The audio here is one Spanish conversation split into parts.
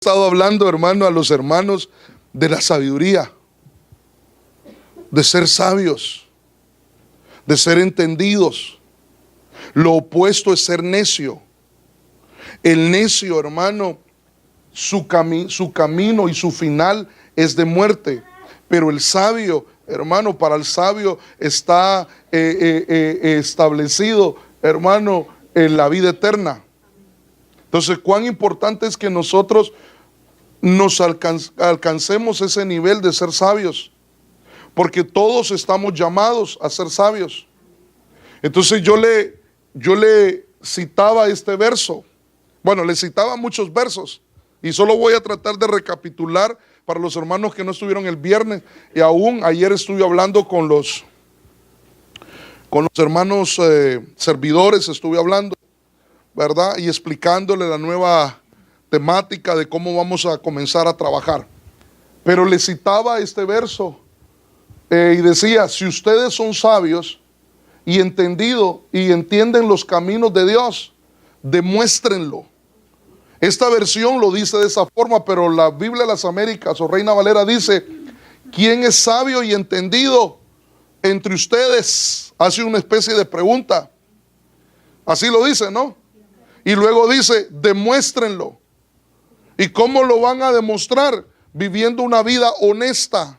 Estado hablando, hermano, a los hermanos de la sabiduría, de ser sabios, de ser entendidos. Lo opuesto es ser necio. El necio, hermano, su camino y su final es de muerte. Pero el sabio, hermano, para el sabio está establecido, hermano, en la vida eterna. Entonces, cuán importante es que nosotros nos alcancemos ese nivel de ser sabios, porque todos estamos llamados a ser sabios. Entonces yo le citaba este verso, bueno, le citaba muchos versos, y solo voy a tratar de recapitular para los hermanos que no estuvieron el viernes, y aún ayer estuve hablando con los hermanos servidores, estuve hablando, ¿verdad? Y explicándole la nueva temática de cómo vamos a comenzar a trabajar. Pero le citaba este verso y decía: si ustedes son sabios y entendidos y entienden los caminos de Dios, demuéstrenlo. Esta versión lo dice de esa forma, pero la Biblia de las Américas o Reina Valera dice: ¿quién es sabio y entendido entre ustedes? Hace una especie de pregunta. Así lo dice, ¿no? Y luego dice: demuéstrenlo. ¿Y cómo lo van a demostrar? Viviendo una vida honesta.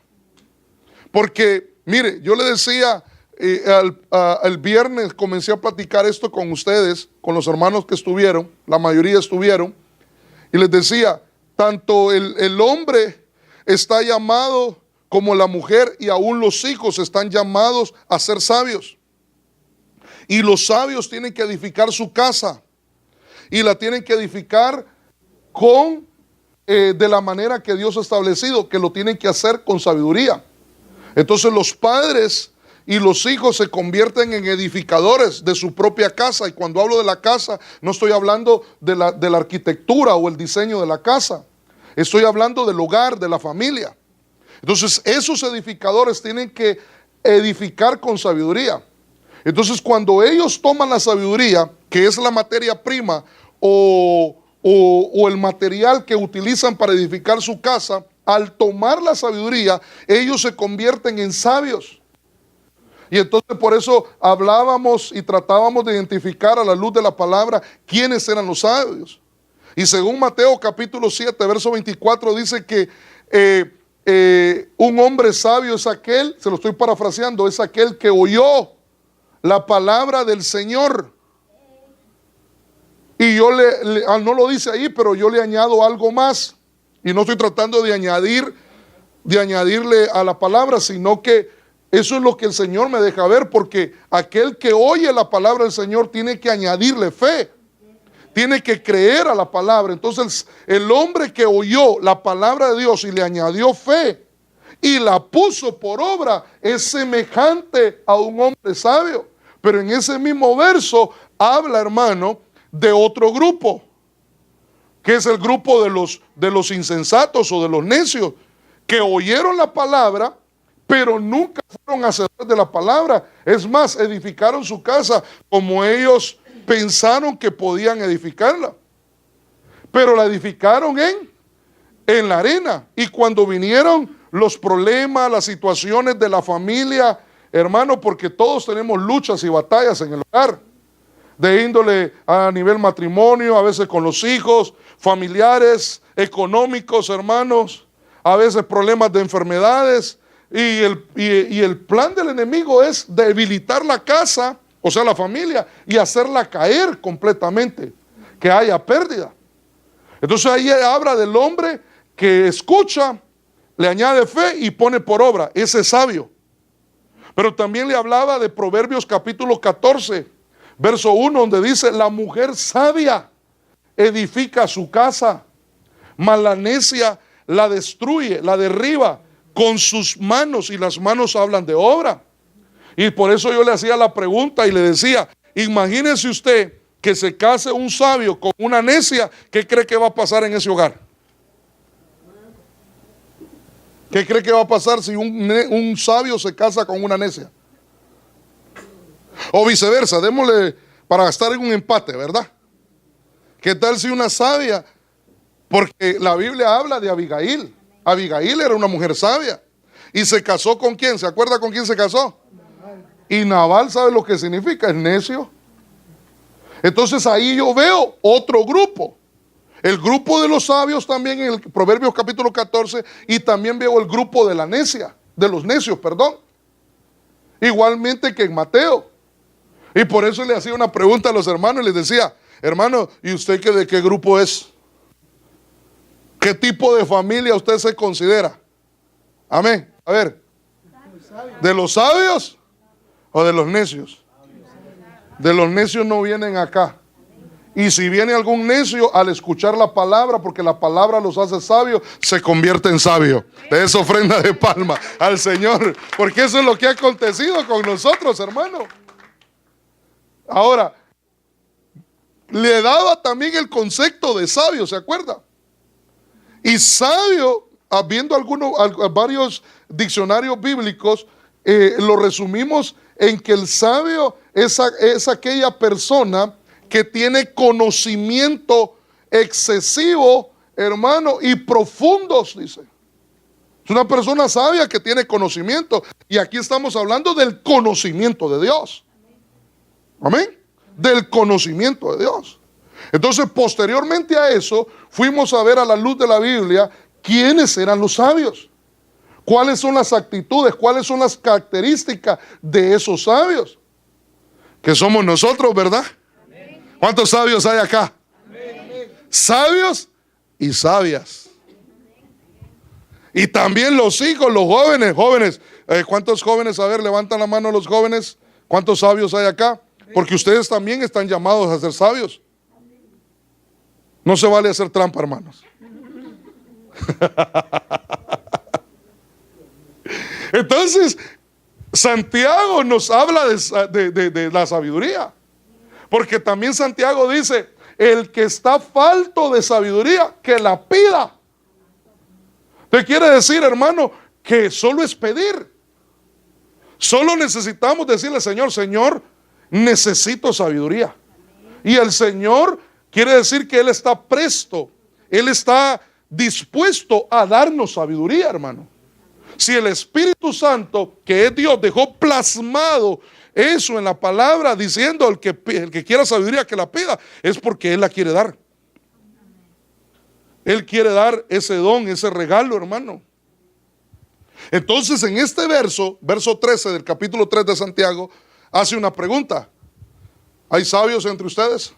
Porque, mire, yo le decía, el viernes comencé a platicar esto con ustedes, con los hermanos que estuvieron, la mayoría estuvieron, y les decía, tanto el hombre está llamado como la mujer, y aún los hijos están llamados a ser sabios. Y los sabios tienen que edificar su casa, y la tienen que edificar de la manera que Dios ha establecido, que lo tienen que hacer con sabiduría. Entonces los padres y los hijos se convierten en edificadores de su propia casa. Y cuando hablo de la casa, no estoy hablando de la arquitectura o el diseño de la casa. Estoy hablando del hogar, de la familia. Entonces esos edificadores tienen que edificar con sabiduría. Entonces cuando ellos toman la sabiduría, que es la materia prima o el material que utilizan para edificar su casa, al tomar la sabiduría, ellos se convierten en sabios. Y entonces por eso hablábamos y tratábamos de identificar a la luz de la palabra quiénes eran los sabios. Y según Mateo capítulo 7, verso 24, dice que un hombre sabio es aquel, se lo estoy parafraseando, es aquel que oyó la palabra del Señor. Y yo no lo dice ahí, pero yo le añado algo más. Y no estoy tratando de añadirle a la palabra, sino que eso es lo que el Señor me deja ver, porque aquel que oye la palabra del Señor tiene que añadirle fe, tiene que creer a la palabra. Entonces el hombre que oyó la palabra de Dios y le añadió fe y la puso por obra es semejante a un hombre sabio. Pero en ese mismo verso habla, hermano, de otro grupo, que es el grupo de los insensatos o de los necios, que oyeron la palabra, pero nunca fueron hacedores de la palabra. Es más, edificaron su casa como ellos pensaron que podían edificarla, pero la edificaron en la arena. Y cuando vinieron los problemas, las situaciones de la familia, hermano, porque todos tenemos luchas y batallas en el hogar, de índole a nivel matrimonio, a veces con los hijos, familiares, económicos, hermanos, a veces problemas de enfermedades, y el plan del enemigo es debilitar la casa, o sea la familia, y hacerla caer completamente, que haya pérdida. Entonces ahí habla del hombre que escucha, le añade fe y pone por obra. Ese es sabio. Pero también le hablaba de Proverbios capítulo 14, verso 1, donde dice: la mujer sabia edifica su casa, mas la necia la destruye, la derriba con sus manos, y las manos hablan de obra. Y por eso yo le hacía la pregunta y le decía: imagínese usted que se case un sabio con una necia, ¿qué cree que va a pasar en ese hogar? ¿Qué cree que va a pasar si un sabio se casa con una necia? O viceversa, démosle para estar en un empate, ¿verdad? ¿Qué tal si una sabia Porque la Biblia habla de Abigail. Abigail era una mujer sabia. ¿Y se casó con quién? ¿Se acuerda con quién se casó? Y Nabal, ¿sabe lo que significa? Es necio. Entonces ahí yo veo otro grupo. El grupo de los sabios también en el Proverbios capítulo 14. Y también veo el grupo de la necia. De los necios, perdón. Igualmente que en Mateo. Y por eso le hacía una pregunta a los hermanos y les decía: hermano, ¿y usted de qué grupo es? ¿Qué tipo de familia usted se considera? Amén. A ver, ¿de los sabios o de los necios? De los necios no vienen acá. Y si viene algún necio, al escuchar la palabra, porque la palabra los hace sabios, se convierte en sabio. De esa ofrenda de palma al Señor, porque eso es lo que ha acontecido con nosotros, hermano. Ahora, le daba también el concepto de sabio, ¿se acuerda? Y sabio, habiendo varios diccionarios bíblicos, lo resumimos en que el sabio es aquella persona que tiene conocimiento excesivo, hermano, y profundos, dice. Es una persona sabia que tiene conocimiento. Y aquí estamos hablando del conocimiento de Dios. Amén. Del conocimiento de Dios. Entonces, posteriormente a eso, fuimos a ver a la luz de la Biblia quiénes eran los sabios. ¿Cuáles son las actitudes? ¿Cuáles son las características de esos sabios? Que somos nosotros, ¿verdad? Amén. ¿Cuántos sabios hay acá? Amén. Sabios y sabias. Y también los hijos, los jóvenes. ¿Cuántos jóvenes? A ver, levantan la mano los jóvenes. ¿Cuántos sabios hay acá? Porque ustedes también están llamados a ser sabios. No se vale hacer trampa, hermanos. Entonces, Santiago nos habla de la sabiduría. Porque también Santiago dice: el que está falto de sabiduría, que la pida. ¿Te quiere decir, hermano, que solo es pedir? Solo necesitamos decirle: Señor, necesito sabiduría. Y el Señor quiere decir que Él está presto, Él está dispuesto a darnos sabiduría, hermano. Si el Espíritu Santo, que es Dios, dejó plasmado eso en la palabra, diciendo el que quiera sabiduría que la pida, es porque Él la quiere dar. Él quiere dar ese don, ese regalo, hermano. Entonces, en este verso 13 del capítulo 3 de Santiago, hace una pregunta: ¿hay sabios entre ustedes?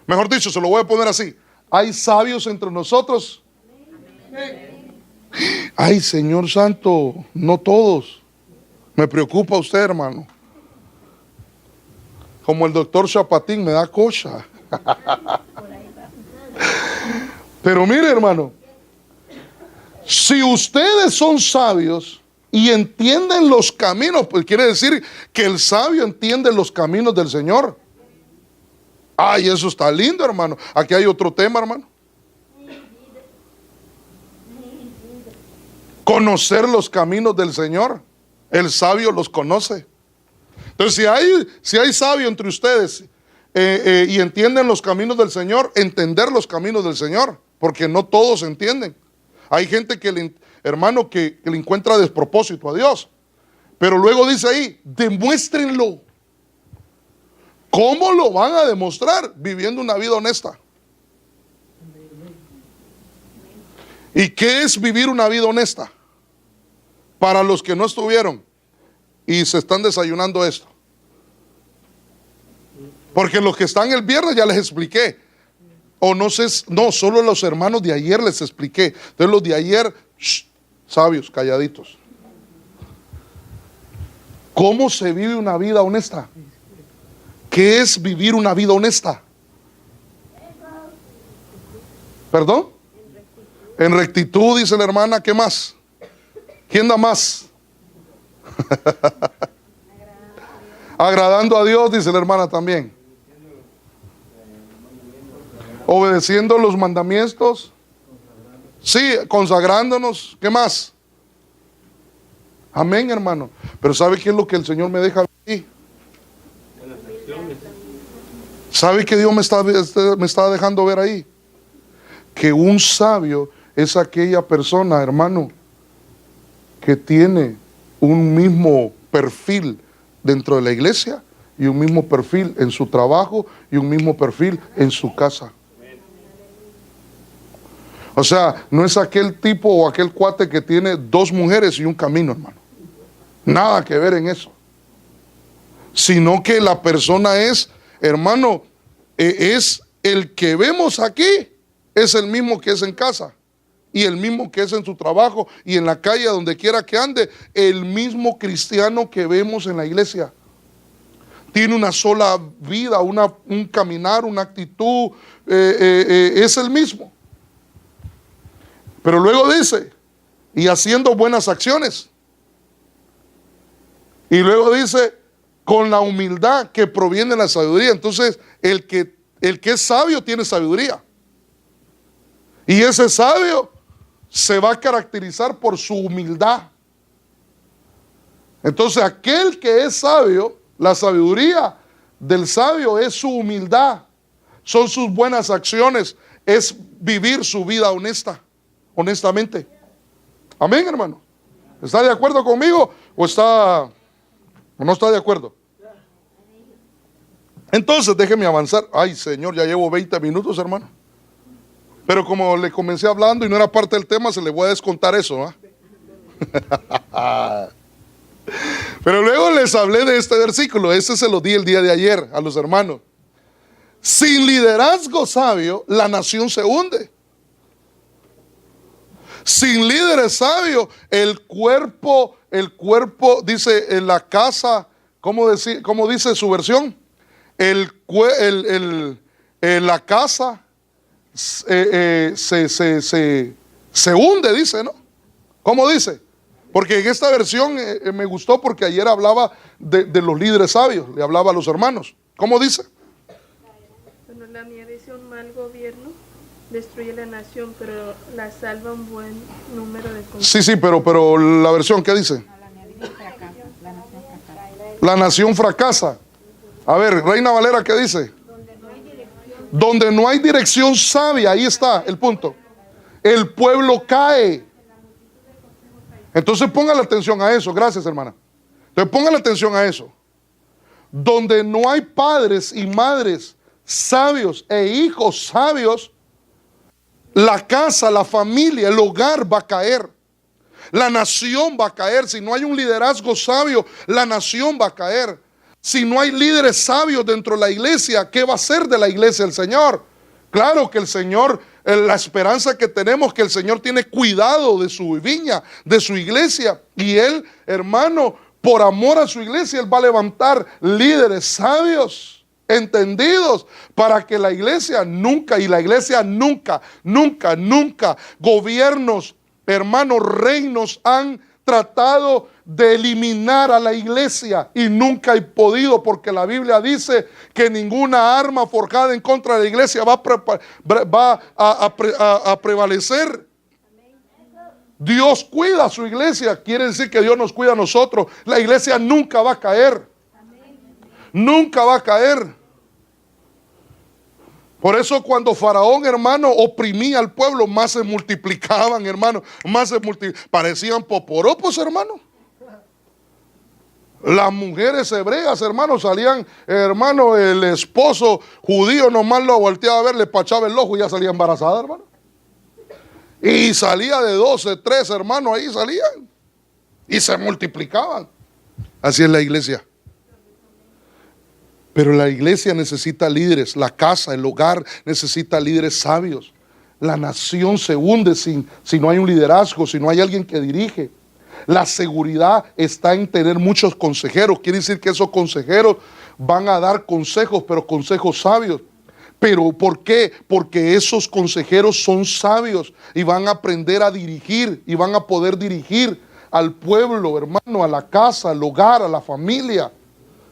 Mejor dicho, se lo voy a poner así: ¿hay sabios entre nosotros? Ay, Señor Santo, no todos. Me preocupa usted, hermano. Como el doctor Chapatín, me da cosa. Pero mire, hermano, si ustedes son sabios y entienden los caminos, pues quiere decir que el sabio entiende los caminos del Señor. Ay, eso está lindo, hermano. Aquí hay otro tema, hermano. Conocer los caminos del Señor. El sabio los conoce. Entonces, si hay sabio entre ustedes y entienden los caminos del Señor, entender los caminos del Señor, porque no todos entienden. Hay gente hermano, que le encuentra despropósito a Dios. Pero luego dice ahí: demuéstrenlo. ¿Cómo lo van a demostrar? Viviendo una vida honesta. ¿Y qué es vivir una vida honesta? Para los que no estuvieron y se están desayunando esto. Porque los que están el viernes ya les expliqué. O no sé, no, solo los hermanos de ayer les expliqué. Entonces los de ayer, sabios, calladitos. ¿Cómo se vive una vida honesta? ¿Qué es vivir una vida honesta? ¿Perdón? En rectitud, dice la hermana. ¿Qué más? ¿Quién da más? Agradando a Dios, dice la hermana también. Obedeciendo los mandamientos. Sí, consagrándonos. ¿Qué más? Amén, hermano. Pero ¿sabe qué es lo que el Señor me deja aquí? ¿Sabe que Dios me está dejando ver ahí? que un sabio es aquella persona, hermano, que tiene un mismo perfil dentro de la iglesia y un mismo perfil en su trabajo y un mismo perfil en su casa. O sea, no es aquel tipo o aquel cuate que tiene 2 mujeres y un camino, hermano. Nada que ver en eso. Sino que la persona es, hermano, es el que vemos aquí, es el mismo que es en casa. Y el mismo que es en su trabajo y en la calle, donde quiera que ande, el mismo cristiano que vemos en la iglesia. Tiene una sola vida, un caminar, una actitud, es el mismo. Pero luego dice, y haciendo buenas acciones. Y luego dice, con la humildad que proviene de la sabiduría. Entonces, el que es sabio tiene sabiduría. Y ese sabio se va a caracterizar por su humildad. Entonces, aquel que es sabio, la sabiduría del sabio es su humildad, son sus buenas acciones, es vivir su vida honestamente. Amén, hermano. ¿Está de acuerdo conmigo o no está de acuerdo? Entonces, déjeme avanzar. Ay, Señor, ya llevo 20 minutos, hermano. Pero como le comencé hablando y no era parte del tema, se le voy a descontar eso, ¿eh? Pero luego les hablé de este versículo. Ese se lo di el día de ayer a los hermanos. Sin liderazgo sabio, la nación se hunde. Sin líderes sabios, el cuerpo dice en la casa, ¿cómo dice su versión? La casa se hunde, dice, ¿no? ¿Cómo dice? Porque en esta versión me gustó porque ayer hablaba de los líderes sabios, le hablaba a los hermanos. ¿Cómo dice? Bueno, la mía dice: un mal gobierno destruye la nación, pero la salva un buen número de consejeros. Sí, pero la versión, ¿qué dice? La nación fracasa. A ver, Reina Valera, ¿qué dice? Donde no hay dirección sabia, ahí está el punto. El pueblo cae. Entonces pongan atención a eso. Gracias, hermana. Entonces pongan atención a eso. Donde no hay padres y madres sabios e hijos sabios, la casa, la familia, el hogar va a caer. La nación va a caer. Si no hay un liderazgo sabio, la nación va a caer. Si no hay líderes sabios dentro de la iglesia, ¿qué va a hacer de la iglesia el Señor? Claro que el Señor, la esperanza que tenemos, que el Señor tiene cuidado de su viña, de su iglesia. Y Él, hermano, por amor a su iglesia, Él va a levantar líderes sabios, entendidos, para que la iglesia nunca, gobiernos, hermanos, reinos han tratado de eliminar a la iglesia y nunca he podido, porque la Biblia dice que ninguna arma forjada en contra de la iglesia va a prevalecer. Dios cuida a su iglesia, quiere decir que Dios nos cuida a nosotros. La iglesia nunca va a caer, nunca va a caer. Por eso cuando Faraón, hermano, oprimía al pueblo, más se multiplicaban, hermano, parecían poporopos, hermano. Las mujeres hebreas, hermano, salían, hermano, el esposo judío nomás lo volteaba a ver, le pachaba el ojo y ya salía embarazada, hermano. Y salía de 12, 13, hermano, ahí salían. Y se multiplicaban. Así es la iglesia. Pero la iglesia necesita líderes, la casa, el hogar necesita líderes sabios. La nación se hunde si no hay un liderazgo, si no hay alguien que dirige. La seguridad está en tener muchos consejeros. Quiere decir que esos consejeros van a dar consejos, pero consejos sabios. ¿Pero por qué? Porque esos consejeros son sabios y van a aprender a dirigir y van a poder dirigir al pueblo, hermano, a la casa, al hogar, a la familia,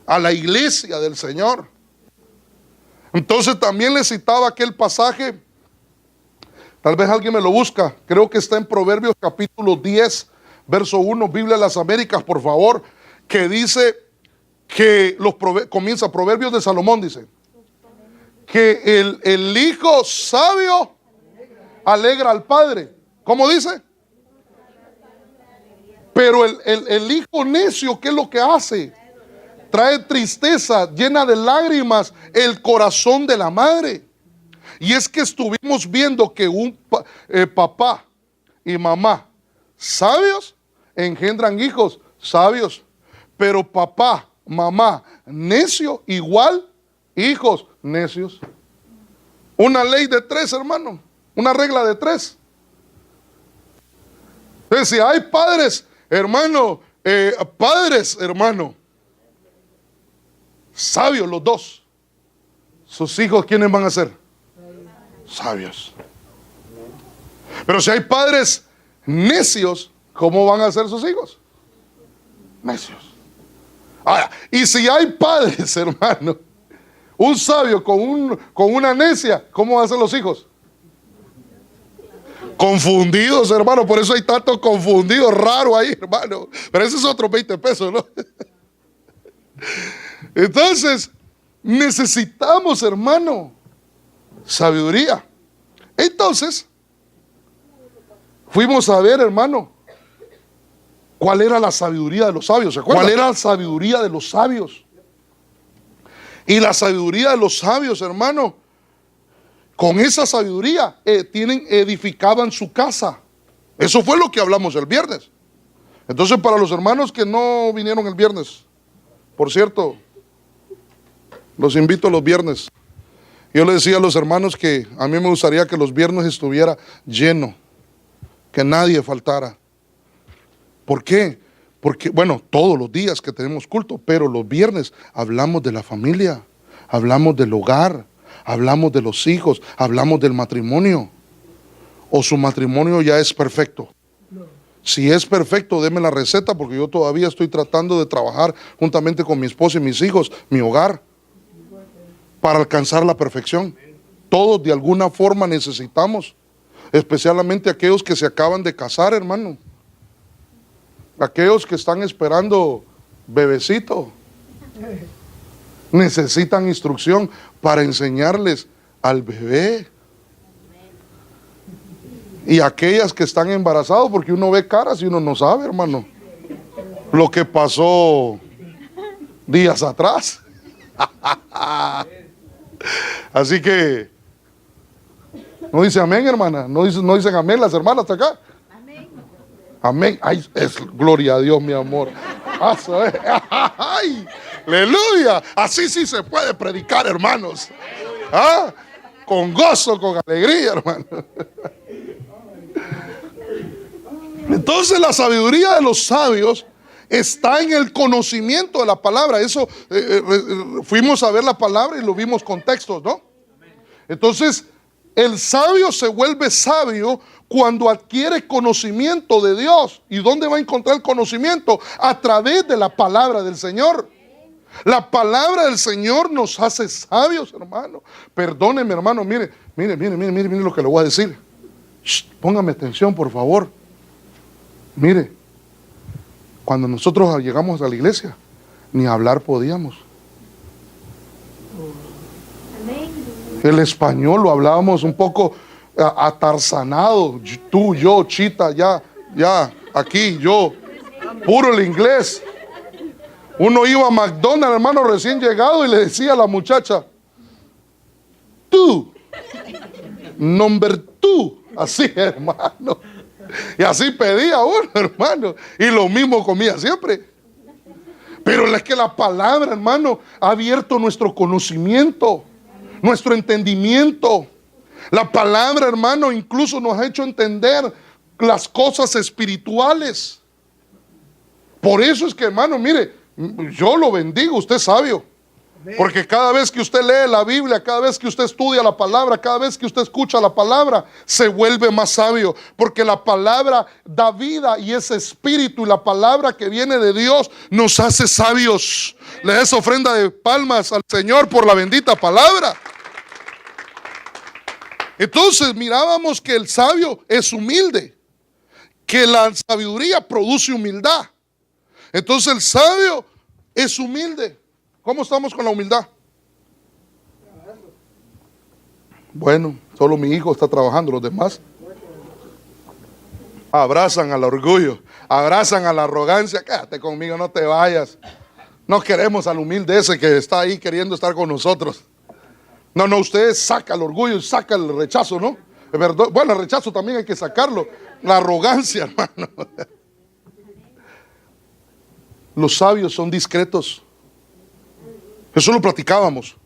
a la iglesia del Señor. Entonces también le citaba aquel pasaje, tal vez alguien me lo busca, creo que está en Proverbios capítulo 10, verso 1, Biblia de las Américas, por favor, que dice que comienza Proverbios de Salomón, dice que el hijo sabio alegra al padre. ¿Cómo dice? Pero el hijo necio, ¿qué es lo que hace? Trae tristeza, llena de lágrimas el corazón de la madre. Y es que estuvimos viendo que papá y mamá sabios engendran hijos sabios. Pero papá, mamá necio, igual hijos necios. Una ley de 3, hermano. Una regla de 3. Entonces, si hay padres, hermano, sabios los dos, sus hijos, ¿quiénes van a ser? Sabios. Pero si hay padres necios, ¿cómo van a ser sus hijos? Necios. Ahora, y si hay padres, hermano, un sabio con una necia, ¿cómo van a ser los hijos? Confundidos, hermano. Por eso hay tanto confundido raro ahí, hermano. Pero ese es otro 20 pesos, ¿no? Entonces, necesitamos, hermano, sabiduría. Entonces, fuimos a ver, hermano, cuál era la sabiduría de los sabios. ¿Se acuerdan? ¿Cuál era la sabiduría de los sabios? Y la sabiduría de los sabios, hermano, con esa sabiduría edificaban su casa. Eso fue lo que hablamos el viernes. Entonces, para los hermanos que no vinieron el viernes, por cierto, los invito los viernes. Yo le decía a los hermanos que a mí me gustaría que los viernes estuviera lleno, que nadie faltara. ¿Por qué? Porque, bueno, todos los días que tenemos culto, pero los viernes hablamos de la familia, hablamos del hogar, hablamos de los hijos, hablamos del matrimonio. ¿O su matrimonio ya es perfecto? Si es perfecto, deme la receta, porque yo todavía estoy tratando de trabajar juntamente con mi esposa y mis hijos, mi hogar, para alcanzar la perfección. Todos de alguna forma necesitamos, especialmente aquellos que se acaban de casar, hermano. Aquellos que están esperando bebecito. Necesitan instrucción para enseñarles al bebé. Y aquellas que están embarazados, porque uno ve caras y uno no sabe, hermano, lo que pasó días atrás. Así que no dice amén, hermana. No dicen amén las hermanas hasta acá. Amén. Amén. Ay, gloria a Dios, mi amor. Ay, aleluya. Así sí se puede predicar, hermanos. ¿Ah? Con gozo, con alegría, hermano. Entonces la sabiduría de los sabios está en el conocimiento de la palabra. Eso fuimos a ver la palabra y lo vimos con textos, ¿no? Entonces el sabio se vuelve sabio cuando adquiere conocimiento de Dios. ¿Y dónde va a encontrar el conocimiento? A través de la palabra del Señor. La palabra del Señor nos hace sabios, hermano. Perdóneme, hermano, mire lo que le voy a decir. Shh, póngame atención, por favor. Mire, cuando nosotros llegamos a la iglesia, ni hablar podíamos. El español lo hablábamos un poco atarzanado. Tú, yo, Chita, ya, aquí, yo. Puro el inglés. Uno iba a McDonald's, hermano, recién llegado, y le decía a la muchacha, tú, number 2, así, hermano. Y así pedía uno, hermano, y lo mismo comía siempre. Pero es que la palabra, hermano, ha abierto nuestro conocimiento, nuestro entendimiento. La palabra, hermano, incluso nos ha hecho entender las cosas espirituales. Por eso es que, hermano, mire, yo lo bendigo, usted es sabio. Porque cada vez que usted lee la Biblia, cada vez que usted estudia la palabra, cada vez que usted escucha la palabra, se vuelve más sabio. Porque la palabra da vida y es espíritu, y la palabra que viene de Dios nos hace sabios. Le des ofrenda de palmas al Señor por la bendita palabra. Entonces mirábamos que el sabio es humilde, que la sabiduría produce humildad. Entonces el sabio es humilde. ¿Cómo estamos con la humildad? Bueno, solo mi hijo está trabajando, los demás. Abrazan al orgullo, abrazan a la arrogancia. Quédate conmigo, no te vayas. No queremos al humilde ese que está ahí queriendo estar con nosotros. No, usted saca el orgullo y saca el rechazo, ¿no? Bueno, el rechazo también hay que sacarlo. La arrogancia, hermano. Los sabios son discretos. Eso lo platicábamos.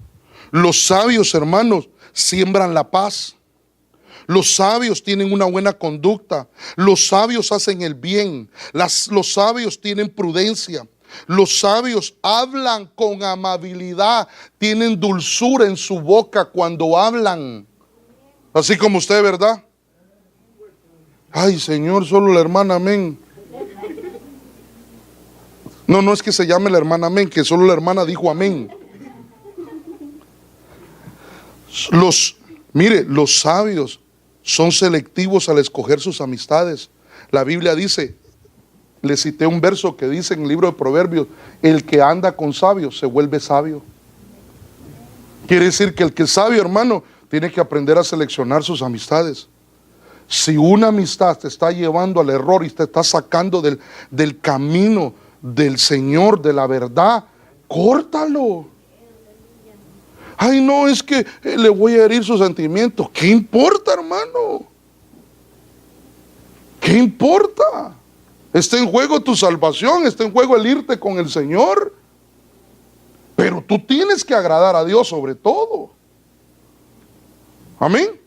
Los sabios, hermanos, siembran la paz. Los sabios tienen una buena conducta. Los sabios hacen el bien. Los sabios tienen prudencia. Los sabios hablan con amabilidad. Tienen dulzura en su boca cuando hablan. Así como usted, ¿verdad? Ay, Señor, solo la hermana amén. No es que se llame la hermana amén, que solo la hermana dijo amén. Mire, los sabios son selectivos al escoger sus amistades. La Biblia dice, le cité un verso que dice en el libro de Proverbios, el que anda con sabios se vuelve sabio. Quiere decir que el que es sabio, hermano, tiene que aprender a seleccionar sus amistades. Si una amistad te está llevando al error y te está sacando del camino del Señor, de la verdad, córtalo. Ay, no, es que le voy a herir sus sentimientos. ¿Qué importa, hermano? ¿Qué importa? Está en juego tu salvación, está en juego el irte con el Señor. Pero tú tienes que agradar a Dios sobre todo. Amén.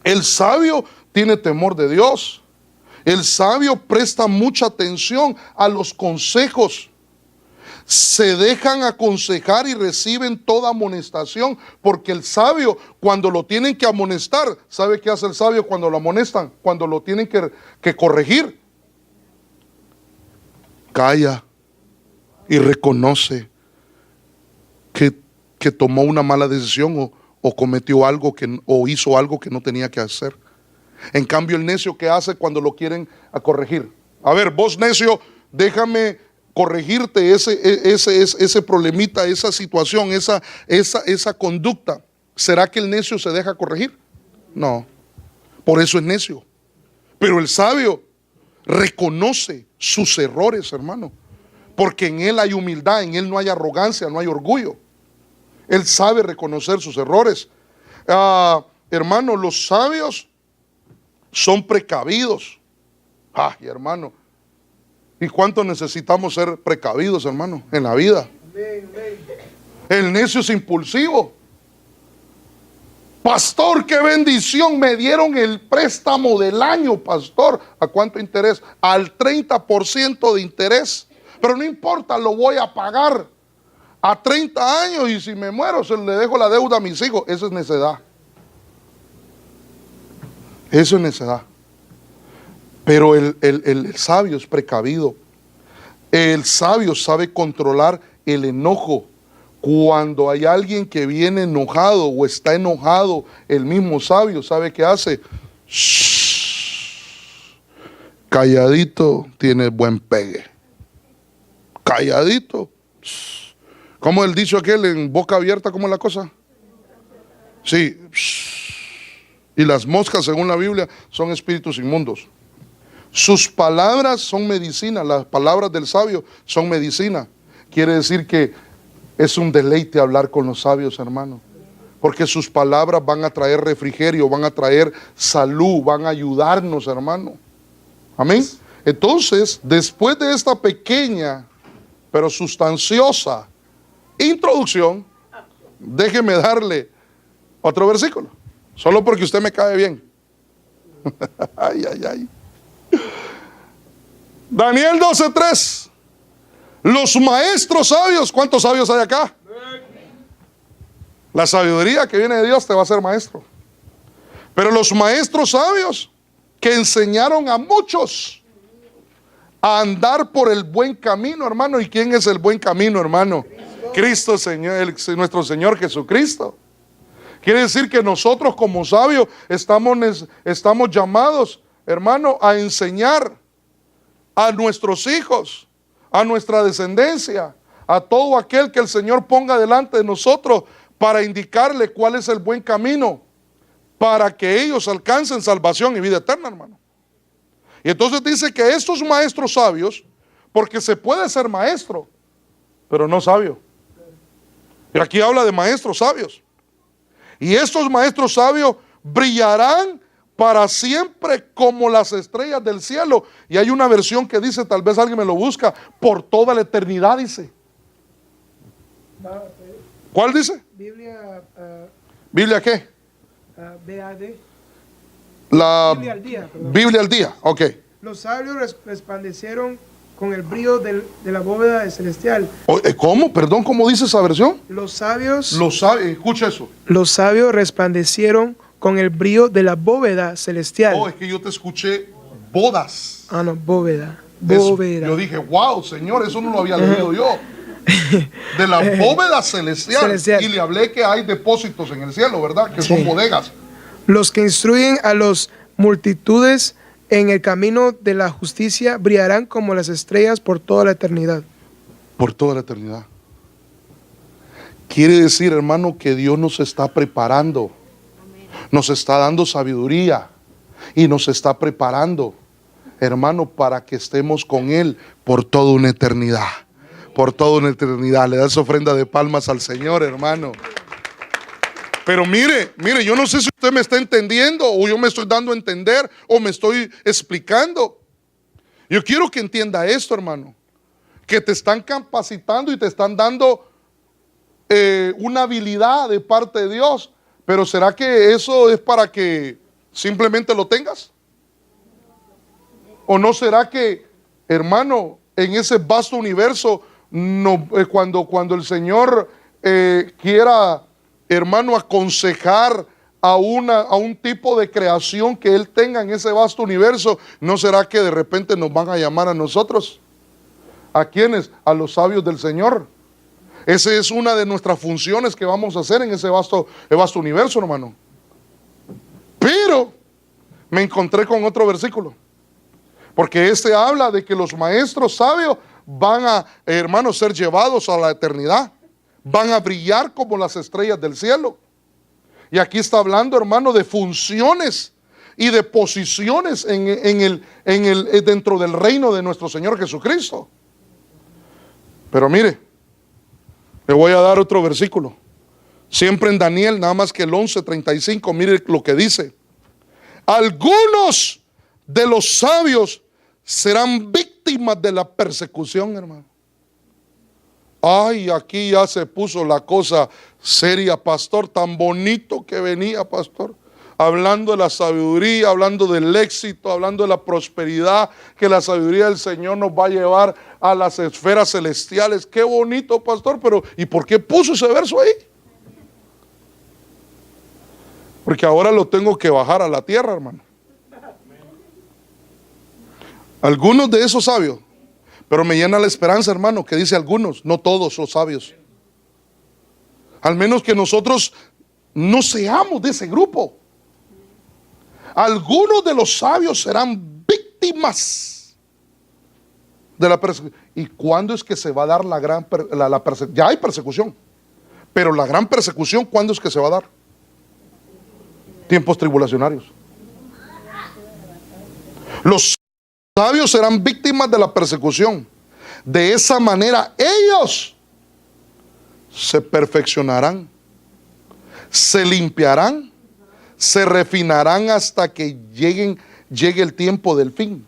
El sabio tiene temor de Dios. El sabio presta mucha atención a los consejos. Se dejan aconsejar y reciben toda amonestación, porque el sabio, cuando lo tienen que amonestar, ¿sabe qué hace el sabio cuando lo amonestan? Cuando lo tienen que corregir, calla y reconoce que tomó una mala decisión o cometió algo o hizo algo que no tenía que hacer. En cambio, el necio, ¿qué hace cuando lo quieren a corregir? A ver, vos necio, déjame corregirte ese problemita, esa situación, esa conducta. ¿Será que el necio se deja corregir? No, por eso es necio. Pero el sabio reconoce sus errores, hermano, porque en él hay humildad, en él no hay arrogancia, no hay orgullo. Él sabe reconocer sus errores. Hermano, los sabios son precavidos. Ay, hermano, ¿y cuánto necesitamos ser precavidos, hermano, en la vida? El necio es impulsivo. Pastor, qué bendición, me dieron el préstamo del año, pastor. ¿A cuánto interés? Al 30% de interés. Pero no importa, lo voy a pagar a 30 años y si me muero se le dejo la deuda a mis hijos. Eso es necedad. Eso es necedad. Pero el sabio es precavido. El sabio sabe controlar el enojo. Cuando hay alguien que viene enojado o está enojado, el mismo sabio sabe qué hace. Shh, calladito tiene buen pegue. Calladito. Shh. ¿Cómo el dicho aquel en boca abierta? ¿Cómo es la cosa? Sí. Shh. Y las moscas, según la Biblia, son espíritus inmundos. Sus palabras son medicina. Las palabras del sabio son medicina. Quiere decir que es un deleite hablar con los sabios, hermano, porque sus palabras van a traer refrigerio, van a traer salud, van a ayudarnos, hermano. Amén. Entonces, después de esta pequeña pero sustanciosa introducción, déjeme darle otro versículo, solo porque usted me cae bien. Ay, ay, ay. Daniel 12:3. Los maestros sabios, ¿cuántos sabios hay acá? La sabiduría que viene de Dios te va a hacer maestro. Pero los maestros sabios que enseñaron a muchos a andar por el buen camino, hermano. ¿Y quién es el buen camino, hermano? Cristo, Señor, nuestro Señor Jesucristo. Quiere decir que nosotros como sabios estamos llamados, hermano, a enseñar a nuestros hijos, a nuestra descendencia, a todo aquel que el Señor ponga delante de nosotros para indicarle cuál es el buen camino, para que ellos alcancen salvación y vida eterna, hermano. Y entonces dice que estos maestros sabios, porque se puede ser maestro, pero no sabio. Y aquí habla de maestros sabios. Y estos maestros sabios brillarán para siempre como las estrellas del cielo. Y hay una versión que dice, tal vez alguien me lo busca, por toda la eternidad, dice. ¿Cuál dice? Biblia, ¿Biblia qué? BAD. La Biblia al día, perdón. Biblia al día, ok. Los sabios resplandecieron con el brillo de la bóveda celestial. ¿Cómo? Perdón, ¿cómo dice esa versión? Los sabios Escucha eso. resplandecieron con el brillo de la bóveda celestial. Es que yo te escuché bodas. Ah, no, bóveda. Eso, Bóveda. yo dije, wow, Señor, eso no lo había leído yo. De la bóveda celestial. Y le hablé que hay depósitos en el cielo, ¿verdad? Que son bodegas. Los que instruyen a las multitudes en el camino de la justicia brillarán como las estrellas por toda la eternidad. Por toda la eternidad. Quiere decir, hermano, que Dios nos está preparando. Nos está dando sabiduría. Y nos está preparando, hermano, para que estemos con Él por toda una eternidad. Por toda una eternidad. Le das ofrenda de palmas al Señor, hermano. Pero mire, yo no sé si usted me está entendiendo o yo me estoy dando a entender o me estoy explicando. Yo quiero que entienda esto, hermano, que te están capacitando y te están dando una habilidad de parte de Dios, pero ¿será que eso es para que simplemente lo tengas? ¿O no será que, hermano, en ese vasto universo, cuando el Señor quiera, hermano, aconsejar a un tipo de creación que Él tenga en ese vasto universo, ¿no será que de repente nos van a llamar a nosotros? ¿A quiénes? A los sabios del Señor. Esa es una de nuestras funciones que vamos a hacer en ese vasto universo, hermano. Pero me encontré con otro versículo, porque este habla de que los maestros sabios van a, hermanos, ser llevados a la eternidad. Van a brillar como las estrellas del cielo. Y aquí está hablando, hermano, de funciones y de posiciones dentro del reino de nuestro Señor Jesucristo. Pero mire, le voy a dar otro versículo. Siempre en Daniel, nada más que el 11:35, mire lo que dice. Algunos de los sabios serán víctimas de la persecución, hermano. Ay, aquí ya se puso la cosa seria, pastor. Tan bonito que venía, pastor, hablando de la sabiduría, hablando del éxito, hablando de la prosperidad, que la sabiduría del Señor nos va a llevar a las esferas celestiales. Qué bonito, pastor, pero ¿y por qué puso ese verso ahí? Porque ahora lo tengo que bajar a la tierra, hermano. Algunos de esos sabios, pero me llena la esperanza, hermano, que dice algunos, no todos son sabios. Al menos que nosotros no seamos de ese grupo. Algunos de los sabios serán víctimas de la persecución. ¿Y cuándo es que se va a dar la gran persecución? Ya hay persecución, pero la gran persecución, ¿cuándo es que se va a dar? Tiempos tribulacionarios. Los sabios serán víctimas de la persecución. De esa manera ellos se perfeccionarán, se limpiarán, se refinarán hasta que llegue el tiempo del fin.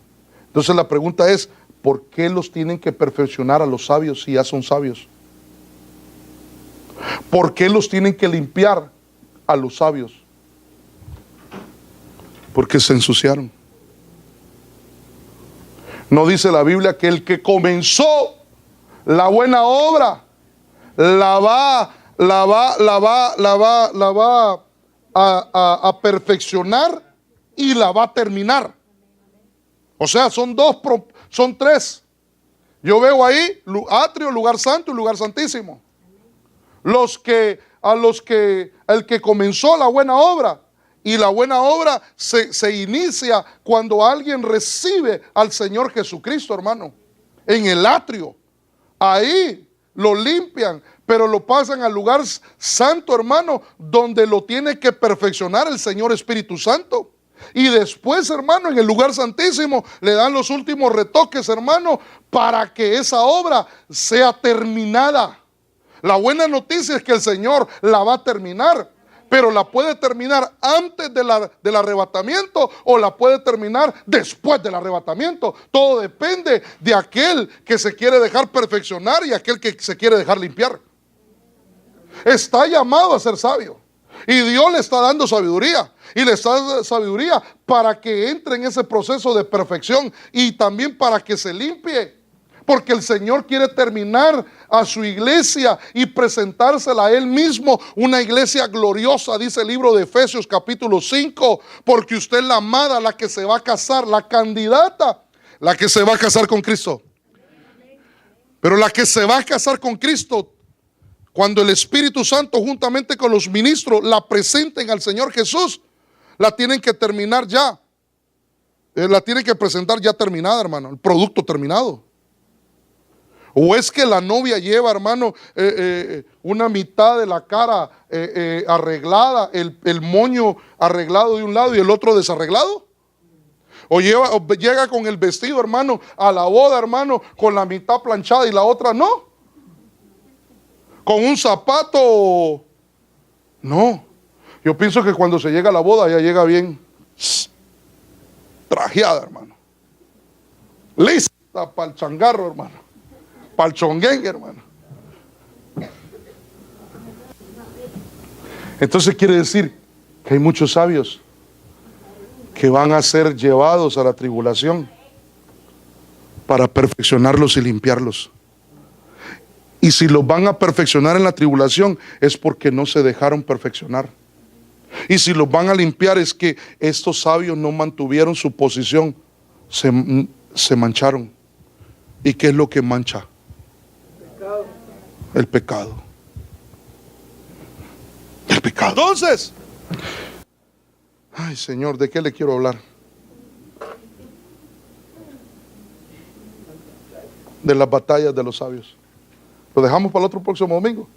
Entonces la pregunta es, ¿por qué los tienen que perfeccionar a los sabios si ya son sabios? ¿Por qué los tienen que limpiar a los sabios? Porque se ensuciaron. ¿No dice la Biblia que el que comenzó la buena obra la va a perfeccionar y la va a terminar? O sea, son tres. Yo veo ahí atrio, lugar santo y lugar santísimo. El que comenzó la buena obra. Y la buena obra se inicia cuando alguien recibe al Señor Jesucristo, hermano. En el atrio. Ahí lo limpian, pero lo pasan al lugar santo, hermano, donde lo tiene que perfeccionar el Señor Espíritu Santo. y después, hermano, en el lugar santísimo le dan los últimos retoques, hermano, para que esa obra sea terminada. La buena noticia es que el Señor la va a terminar, pero la puede terminar antes del arrebatamiento o la puede terminar después del arrebatamiento. Todo depende de aquel que se quiere dejar perfeccionar y aquel que se quiere dejar limpiar. Está llamado a ser sabio y Dios le está dando sabiduría, y le está dando sabiduría para que entre en ese proceso de perfección y también para que se limpie. Porque el Señor quiere terminar a su iglesia y presentársela a Él mismo, una iglesia gloriosa, dice el libro de Efesios capítulo 5, porque usted es la amada, la que se va a casar, la candidata, la que se va a casar con Cristo. Pero la que se va a casar con Cristo, cuando el Espíritu Santo juntamente con los ministros la presenten al Señor Jesús, la tienen que terminar ya. La tienen que presentar ya terminada, hermano, el producto terminado. O es que la novia lleva, hermano, una mitad de la cara arreglada, el moño arreglado de un lado y el otro desarreglado. O llega con el vestido, hermano, a la boda, hermano, con la mitad planchada y la otra no. Con un zapato, no. Yo pienso que cuando se llega a la boda ya llega bien trajeada, hermano. Lista para el changarro, hermano. Para el chonguengue, hermano. Entonces quiere decir que hay muchos sabios que van a ser llevados a la tribulación para perfeccionarlos y limpiarlos. Y si los van a perfeccionar en la tribulación es porque no se dejaron perfeccionar. Y si los van a limpiar es que estos sabios no mantuvieron su posición, se mancharon. ¿Y qué es lo que mancha? El pecado. El pecado. Entonces, ay Señor, ¿de qué le quiero hablar? De las batallas de los sabios. ¿Lo dejamos para el otro próximo domingo?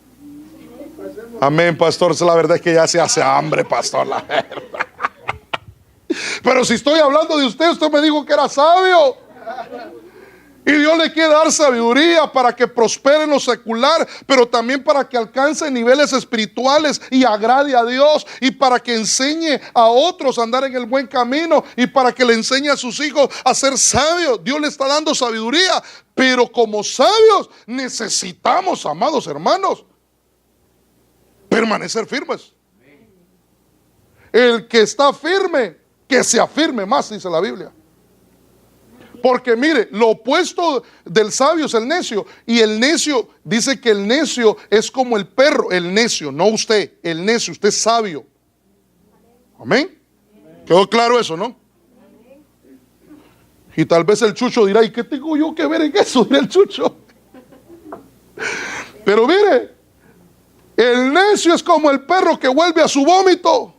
Amén, pastor. La verdad es que ya se hace hambre, pastor, la verdad. Pero si estoy hablando de usted, usted me dijo que era sabio. Y Dios le quiere dar sabiduría para que prospere en lo secular, pero también para que alcance niveles espirituales y agrade a Dios, y para que enseñe a otros a andar en el buen camino, y para que le enseñe a sus hijos a ser sabios. Dios le está dando sabiduría, pero como sabios necesitamos, amados hermanos, permanecer firmes. El que está firme, que se afirme más, dice la Biblia. Porque mire, lo opuesto del sabio es el necio. Y el necio, dice que el necio es como el perro. El necio, no usted, el necio, usted es sabio. Amén. ¿Quedó claro eso, no? Y tal vez el chucho dirá, ¿y qué tengo yo que ver en eso? Dirá el chucho. Pero mire, el necio es como el perro que vuelve a su vómito.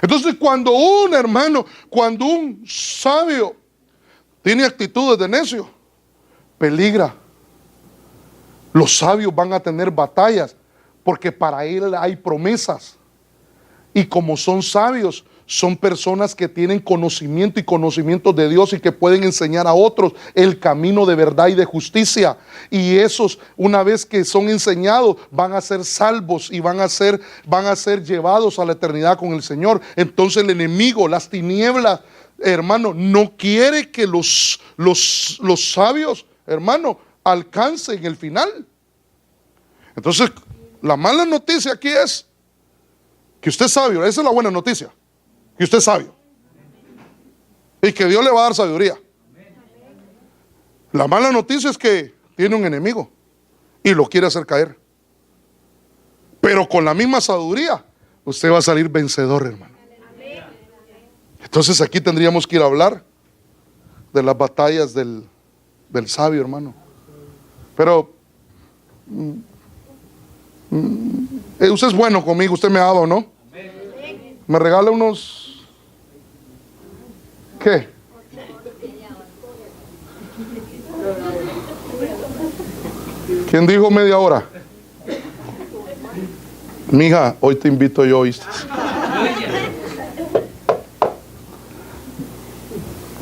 Entonces cuando un sabio tiene actitudes de necio, peligra. Los sabios van a tener batallas porque para él hay promesas. Y como son sabios, son personas que tienen conocimiento y conocimientos de Dios y que pueden enseñar a otros el camino de verdad y de justicia. Y esos, una vez que son enseñados, van a ser salvos y van a ser llevados a la eternidad con el Señor. Entonces el enemigo, las tinieblas, hermano, no quiere que los sabios, hermano, alcancen el final. Entonces, la mala noticia aquí es que usted es sabio. Esa es la buena noticia, que usted es sabio y que Dios le va a dar sabiduría. La mala noticia es que tiene un enemigo y lo quiere hacer caer. Pero con la misma sabiduría usted va a salir vencedor, hermano. Entonces aquí tendríamos que ir a hablar de las batallas del sabio, hermano. Pero usted es bueno conmigo, usted me ha dado, ¿no? Me regala unos... ¿Qué? ¿Quién dijo media hora? Mija, hoy te invito yo, ¿oíste?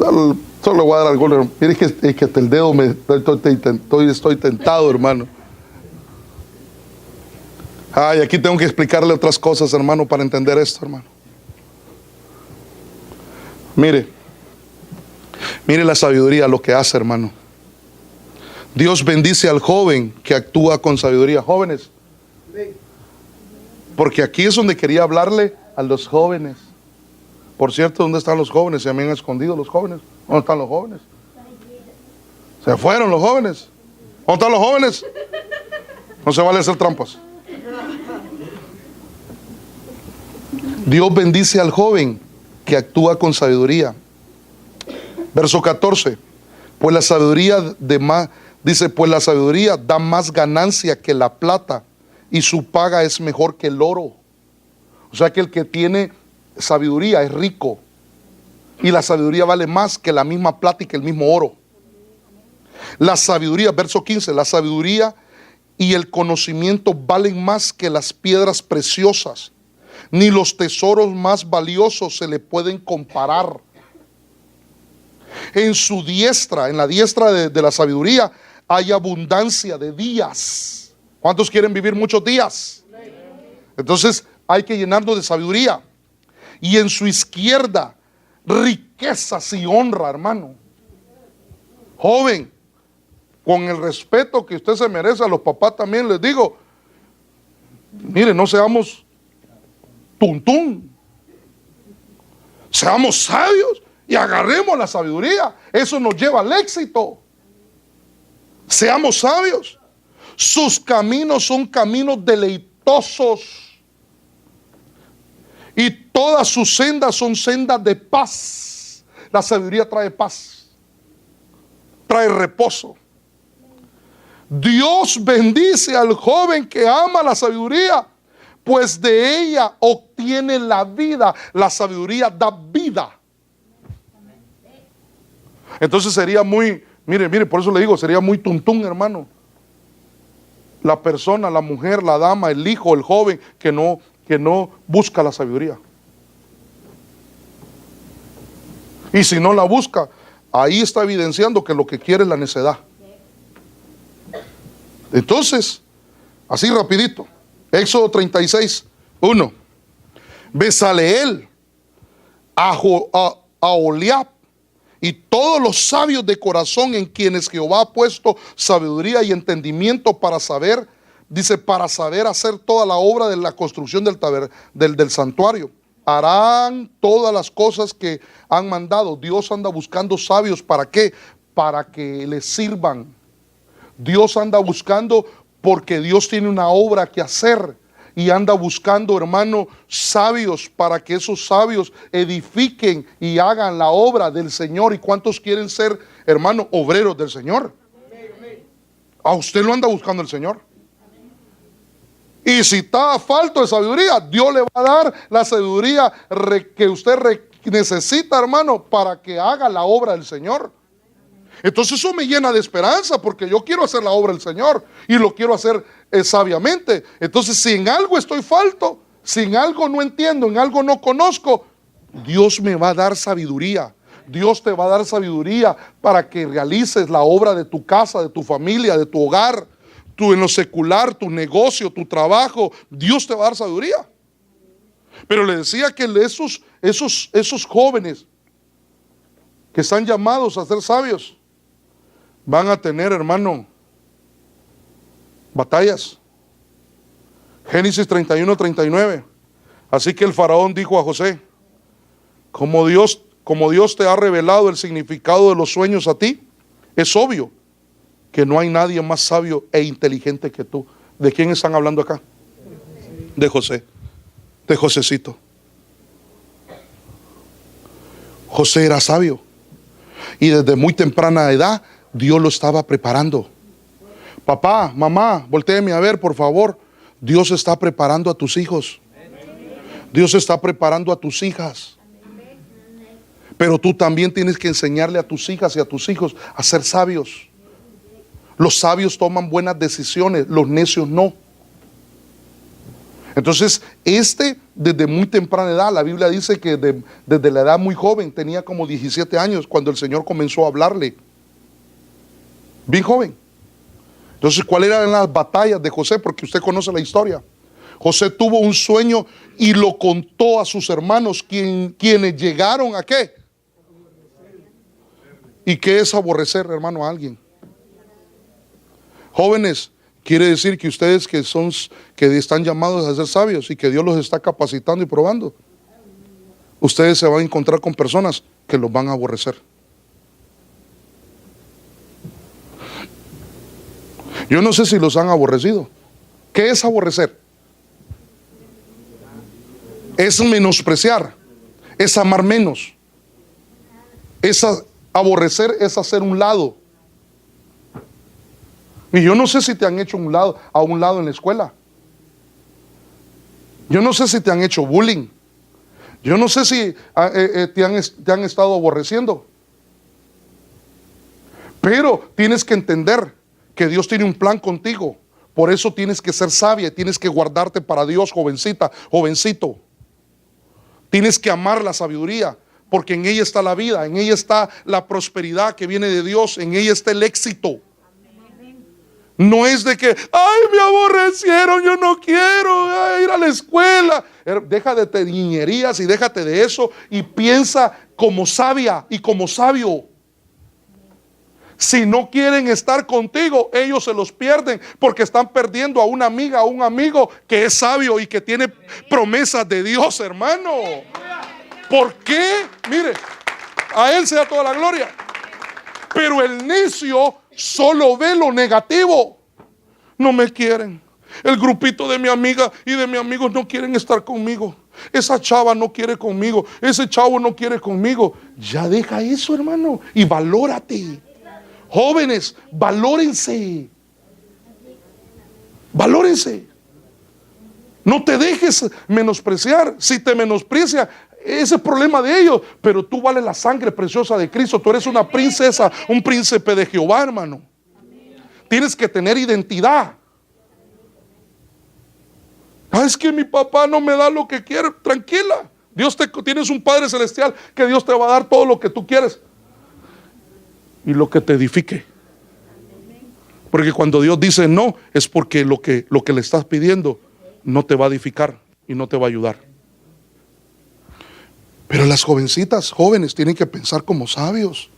Solo le voy a dar algo. Mire que el dedo estoy tentado, hermano. Ay, aquí tengo que explicarle otras cosas, hermano, para entender esto, hermano. Mire la sabiduría, lo que hace, hermano. Dios bendice al joven que actúa con sabiduría. Jóvenes, porque aquí es donde quería hablarle a los jóvenes. Por cierto, ¿dónde están los jóvenes? Se me han escondido los jóvenes. ¿Dónde están los jóvenes? Se fueron los jóvenes. ¿Dónde están los jóvenes? No se vale hacer trampas. Dios bendice al joven que actúa con sabiduría. Verso 14. Pues la sabiduría dice, pues la sabiduría da más ganancia que la plata y su paga es mejor que el oro. O sea que el que tiene sabiduría es rico. Y la sabiduría vale más que la misma plata y que el mismo oro. La sabiduría, verso 15, la sabiduría y el conocimiento valen más que las piedras preciosas. Ni los tesoros más valiosos se le pueden comparar. En su diestra, en la diestra de la sabiduría, hay abundancia de días. ¿Cuántos quieren vivir muchos días? Entonces hay que llenarnos de sabiduría. Y en su izquierda, riquezas y honra, hermano. Joven, con el respeto que usted se merece, a los papás también les digo, mire, no seamos tuntún. Seamos sabios y agarremos la sabiduría. Eso nos lleva al éxito. Seamos sabios. Sus caminos son caminos deleitosos. Y todas sus sendas son sendas de paz. La sabiduría trae paz, trae reposo. Dios bendice al joven que ama la sabiduría, pues de ella obtiene la vida. La sabiduría da vida. Entonces sería muy, mire, por eso le digo, sería muy tuntún, hermano. La persona, la mujer, la dama, el hijo, el joven que no busca la sabiduría. Y si no la busca, ahí está evidenciando que lo que quiere es la necedad. Entonces, así rapidito, Éxodo 36, 1. Besaleel, Aholiab y todos los sabios de corazón en quienes Jehová ha puesto sabiduría y entendimiento para saber, dice, para saber hacer toda la obra de la construcción del santuario. Harán todas las cosas que han mandado. Dios anda buscando sabios. ¿Para qué? Para que les sirvan. Dios anda buscando porque Dios tiene una obra que hacer. Y anda buscando, hermano, sabios para que esos sabios edifiquen y hagan la obra del Señor. ¿Y cuántos quieren ser, hermano, obreros del Señor? A usted lo anda buscando el Señor. Y si está falto de sabiduría, Dios le va a dar la sabiduría que usted necesita, hermano, para que haga la obra del Señor. Entonces eso me llena de esperanza, porque yo quiero hacer la obra del Señor y lo quiero hacer sabiamente. Entonces, si en algo estoy falto, si en algo no entiendo, en algo no conozco, Dios me va a dar sabiduría. Dios te va a dar sabiduría para que realices la obra de tu casa, de tu familia, de tu hogar. Tú en lo secular, tu negocio, tu trabajo, Dios te va a dar sabiduría. Pero le decía que esos jóvenes que están llamados a ser sabios van a tener, hermano, batallas. Génesis 31, 39. Así que el faraón dijo a José, como Dios te ha revelado el significado de los sueños a ti, es obvio que no hay nadie más sabio e inteligente que tú. ¿De quién están hablando acá? De José, de Josecito. José era sabio y desde muy temprana edad Dios lo estaba preparando. Papá, mamá, voltéeme a ver, por favor. Dios está preparando a tus hijos. Dios está preparando a tus hijas. Pero tú también tienes que enseñarle a tus hijas y a tus hijos a ser sabios. Los sabios toman buenas decisiones, los necios no. Entonces, desde muy temprana edad, la Biblia dice que desde la edad muy joven, tenía como 17 años, cuando el Señor comenzó a hablarle. Bien joven. Entonces, ¿cuáles eran las batallas de José? Porque usted conoce la historia. José tuvo un sueño y lo contó a sus hermanos, quienes llegaron ¿a qué? ¿Y qué es aborrecer, hermano, a alguien? Jóvenes, quiere decir que ustedes que están llamados a ser sabios y que Dios los está capacitando y probando, ustedes se van a encontrar con personas que los van a aborrecer. Yo no sé si los han aborrecido. ¿Qué es aborrecer? Es menospreciar, es amar menos. Aborrecer es hacer un lado. Y yo no sé si te han hecho a un lado en la escuela. Yo no sé si te han hecho bullying. Yo no sé si te han estado aborreciendo. Pero tienes que entender que Dios tiene un plan contigo. Por eso tienes que ser sabia, tienes que guardarte para Dios, jovencita, jovencito. Tienes que amar la sabiduría, porque en ella está la vida, en ella está la prosperidad que viene de Dios, en ella está el éxito. No es de que, ay, me aborrecieron, yo no quiero ir a la escuela. Déjate de niñerías y déjate de eso y piensa como sabia y como sabio. Si no quieren estar contigo, ellos se los pierden porque están perdiendo a una amiga, a un amigo que es sabio y que tiene promesas de Dios, hermano. ¿Por qué? Mire, a Él sea toda la gloria. Pero el necio solo ve lo negativo. No me quieren. El grupito de mi amiga y de mi amigo no quieren estar conmigo. Esa chava no quiere conmigo. Ese chavo no quiere conmigo. Ya deja eso, hermano, y valórate. Jóvenes, valórense. Valórense. No te dejes menospreciar. Si te menosprecia, ese es problema de ellos. Pero tú vales la sangre preciosa de Cristo. Tú eres una princesa, un príncipe de Jehová, hermano. Tienes que tener identidad. Es que mi papá no me da lo que quiere. Tranquila. Tienes un Padre Celestial que Dios te va a dar todo lo que tú quieres. Y lo que te edifique. Porque cuando Dios dice no, es porque lo que le estás pidiendo no te va a edificar y no te va a ayudar. Pero las jóvenes tienen que pensar como sabios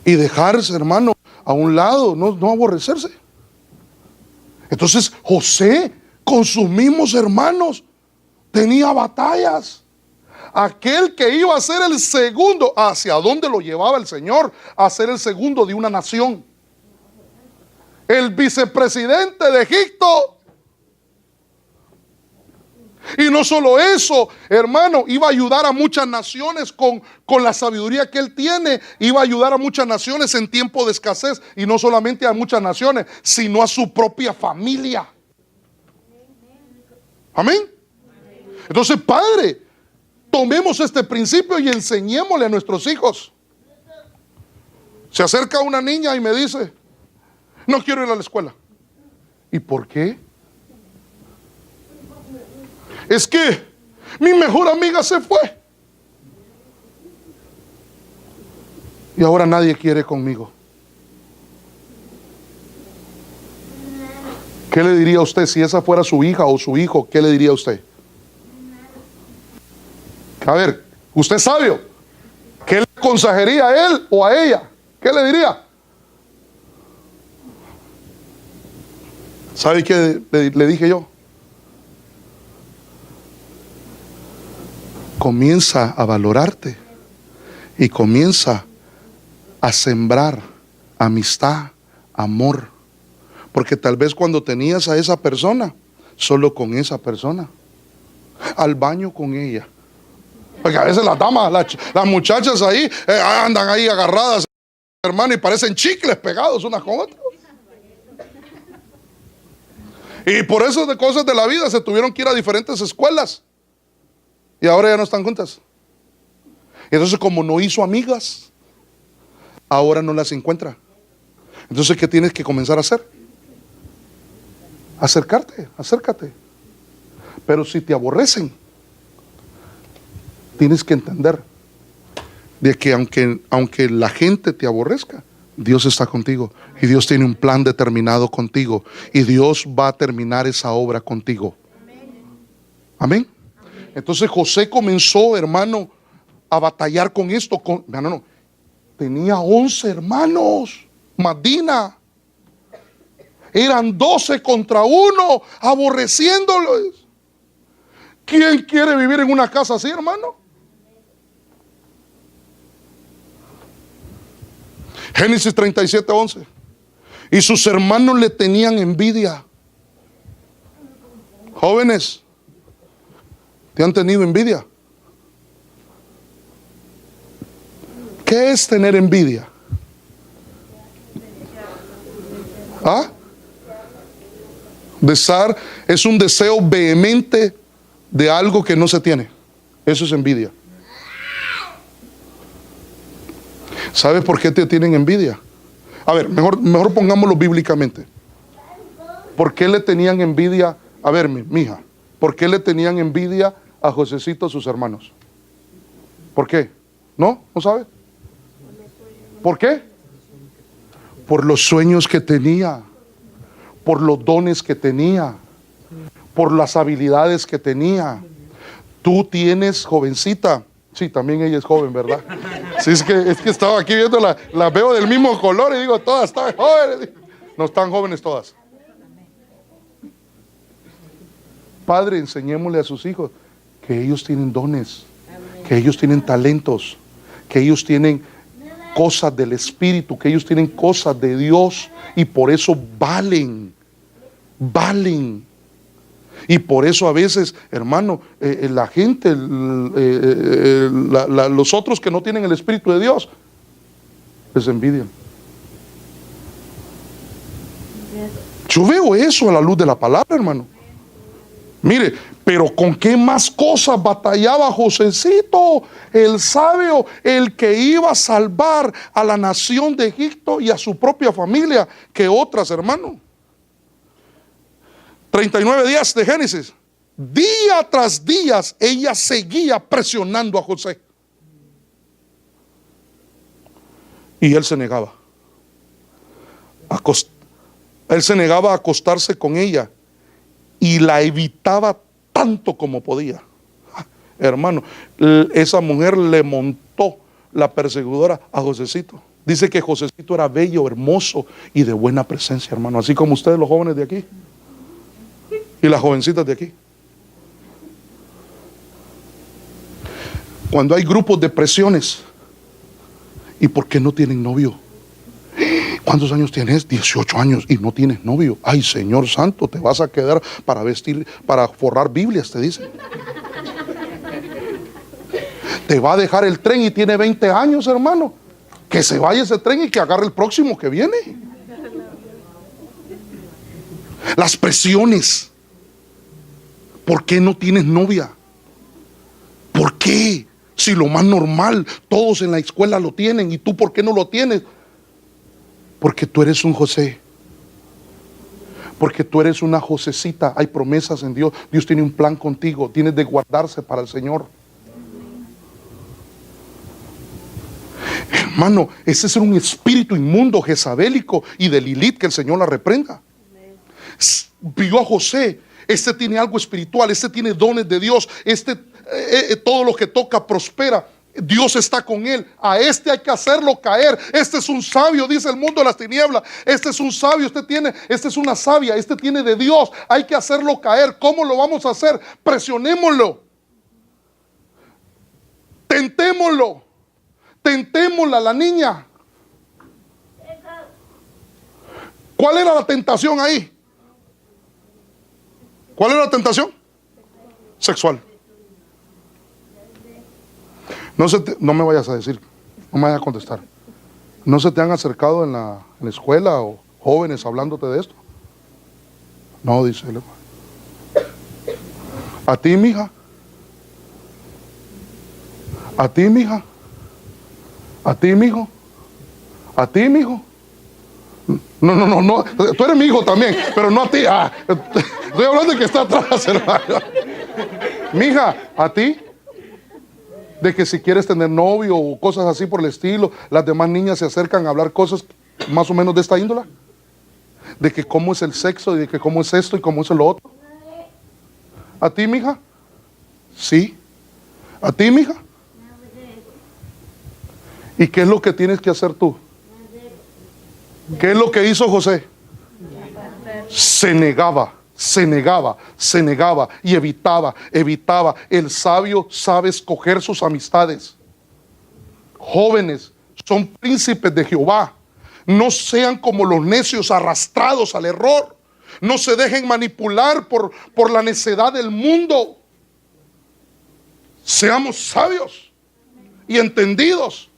y dejarse, hermano, a un lado, no aborrecerse. Entonces José con sus mismos hermanos tenía batallas. Aquel que iba a ser el segundo, ¿hacia dónde lo llevaba el Señor? A ser el segundo de una nación. El vicepresidente de Egipto. Y no solo eso, hermano, iba a ayudar a muchas naciones con la sabiduría que él tiene. Iba a ayudar a muchas naciones en tiempo de escasez. Y no solamente a muchas naciones, sino a su propia familia. Amén. Entonces, Padre, tomemos este principio y enseñémosle a nuestros hijos. Se acerca una niña y me dice, no quiero ir a la escuela. ¿Y por qué? Es que mi mejor amiga se fue. Y ahora nadie quiere conmigo. ¿Qué le diría a usted si esa fuera su hija o su hijo? ¿Qué le diría a usted? A ver, usted es sabio. ¿Qué le aconsejaría a él o a ella? ¿Qué le diría? ¿Sabe qué le dije yo? Comienza a valorarte y comienza a sembrar amistad, amor. Porque tal vez cuando tenías a esa persona, solo con esa persona, al baño con ella. Porque a veces las damas, las muchachas ahí andan ahí agarradas, hermano, y parecen chicles pegados unas con otras. Y por eso de cosas de la vida se tuvieron que ir a diferentes escuelas. Y ahora ya no están juntas. Y entonces como no hizo amigas, ahora no las encuentra. Entonces, ¿qué tienes que comenzar a hacer? Acércate. Pero si te aborrecen, tienes que entender de que aunque la gente te aborrezca, Dios está contigo y Dios tiene un plan determinado contigo y Dios va a terminar esa obra contigo. Amén. Entonces José comenzó, hermano, a batallar con esto. Tenía 11 hermanos, Madina. Eran 12 contra 1, aborreciéndolos. ¿Quién quiere vivir en una casa así, hermano? Génesis 37:11. Y sus hermanos le tenían envidia. Jóvenes, ¿te han tenido envidia? ¿Qué es tener envidia? ¿Ah? Desear es un deseo vehemente de algo que no se tiene. Eso es envidia. ¿Sabes por qué te tienen envidia? A ver, mejor pongámoslo bíblicamente. ¿Por qué le tenían envidia? A ver, mija, ¿por qué le tenían envidia a Josecito, a sus hermanos? ¿Por qué? ¿No? ¿No sabe? ¿Por qué? Por los sueños que tenía, por los dones que tenía, por las habilidades que tenía. Tú tienes, jovencita. Sí, también ella es joven, ¿verdad? Sí, es que estaba aquí viendo, la veo del mismo color y digo, todas están jóvenes. No están jóvenes todas. Padre, enseñémosle a sus hijos que ellos tienen dones, que ellos tienen talentos, que ellos tienen cosas del Espíritu, que ellos tienen cosas de Dios y por eso valen. Y por eso a veces, hermano, la gente, los otros que no tienen el Espíritu de Dios, les envidian. Yo veo eso a la luz de la palabra, hermano. Mire, pero ¿con qué más cosas batallaba Josecito, el sabio, el que iba a salvar a la nación de Egipto y a su propia familia que otras, hermano? 39 días de Génesis. Día tras día ella seguía presionando a José. Y él se negaba. Él se negaba a acostarse con ella y la evitaba tanto como podía. Hermano, esa mujer le montó la perseguidora a Josecito. Dice que Josecito era bello, hermoso y de buena presencia, hermano. Así como ustedes los jóvenes de aquí y las jovencitas de aquí. Cuando hay grupos de presiones, ¿y por qué no tienen novio? ¿Cuántos años tienes? 18 años y no tienes novio. Ay, Señor Santo, te vas a quedar para vestir, para forrar Biblias, te dicen. Te va a dejar el tren y tiene 20 años, hermano. Que se vaya ese tren y que agarre el próximo que viene. Las presiones. ¿Por qué no tienes novia? ¿Por qué? Si lo más normal, todos en la escuela lo tienen, ¿y tú por qué no lo tienes? Porque tú eres un José. Porque tú eres una Josecita. Hay promesas en Dios. Dios tiene un plan contigo. Tienes de guardarse para el Señor. Hermano, ese es un espíritu inmundo, jezabélico y de Lilith, que el Señor la reprenda. Vio a José. Este tiene algo espiritual, este tiene dones de Dios, todo lo que toca prospera. Dios está con él. A este hay que hacerlo caer. Este es un sabio, dice el mundo de las tinieblas. Este es un sabio, este es una sabia, este tiene de Dios. Hay que hacerlo caer. ¿Cómo lo vamos a hacer? Presionémoslo. Tentémoslo. Tentémosla, la niña. ¿Cuál era la tentación ahí? ¿Cuál era la tentación? Sexual. No me vayas a decir, no me vayas a contestar. ¿No se te han acercado en la escuela o jóvenes hablándote de esto? No, dice él. ¿A ti, mija? ¿A ti, mija? ¿A ti, mijo? ¿A ti, mijo? No. Tú eres mi hijo también, pero no a ti. Estoy hablando de que está atrás, hermano. Mija, ¿a ti? De que si quieres tener novio o cosas así por el estilo, las demás niñas se acercan a hablar cosas más o menos de esta índola. De que cómo es el sexo y de que cómo es esto y cómo es lo otro. ¿A ti, mija? Sí. ¿A ti, mija? ¿Y qué es lo que tienes que hacer tú? ¿Qué es lo que hizo José? Se negaba, se negaba, se negaba y evitaba. El sabio sabe escoger sus amistades. Jóvenes son príncipes de Jehová. No sean como los necios arrastrados al error. No se dejen manipular por la necedad del mundo. Seamos sabios y entendidos.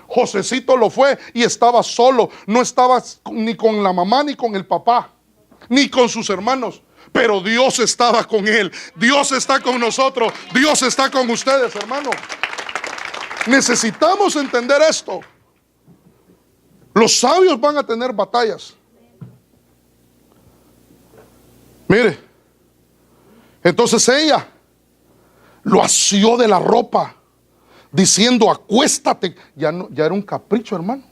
Josecito lo fue y estaba solo. No estaba ni con la mamá ni con el papá, ni con sus hermanos. Pero Dios estaba con él. Dios está con nosotros. Dios está con ustedes, hermano. Necesitamos entender esto. Los sabios van a tener batallas. Mire, entonces ella lo asió de la ropa, diciendo: acuéstate. Ya era un capricho, hermano.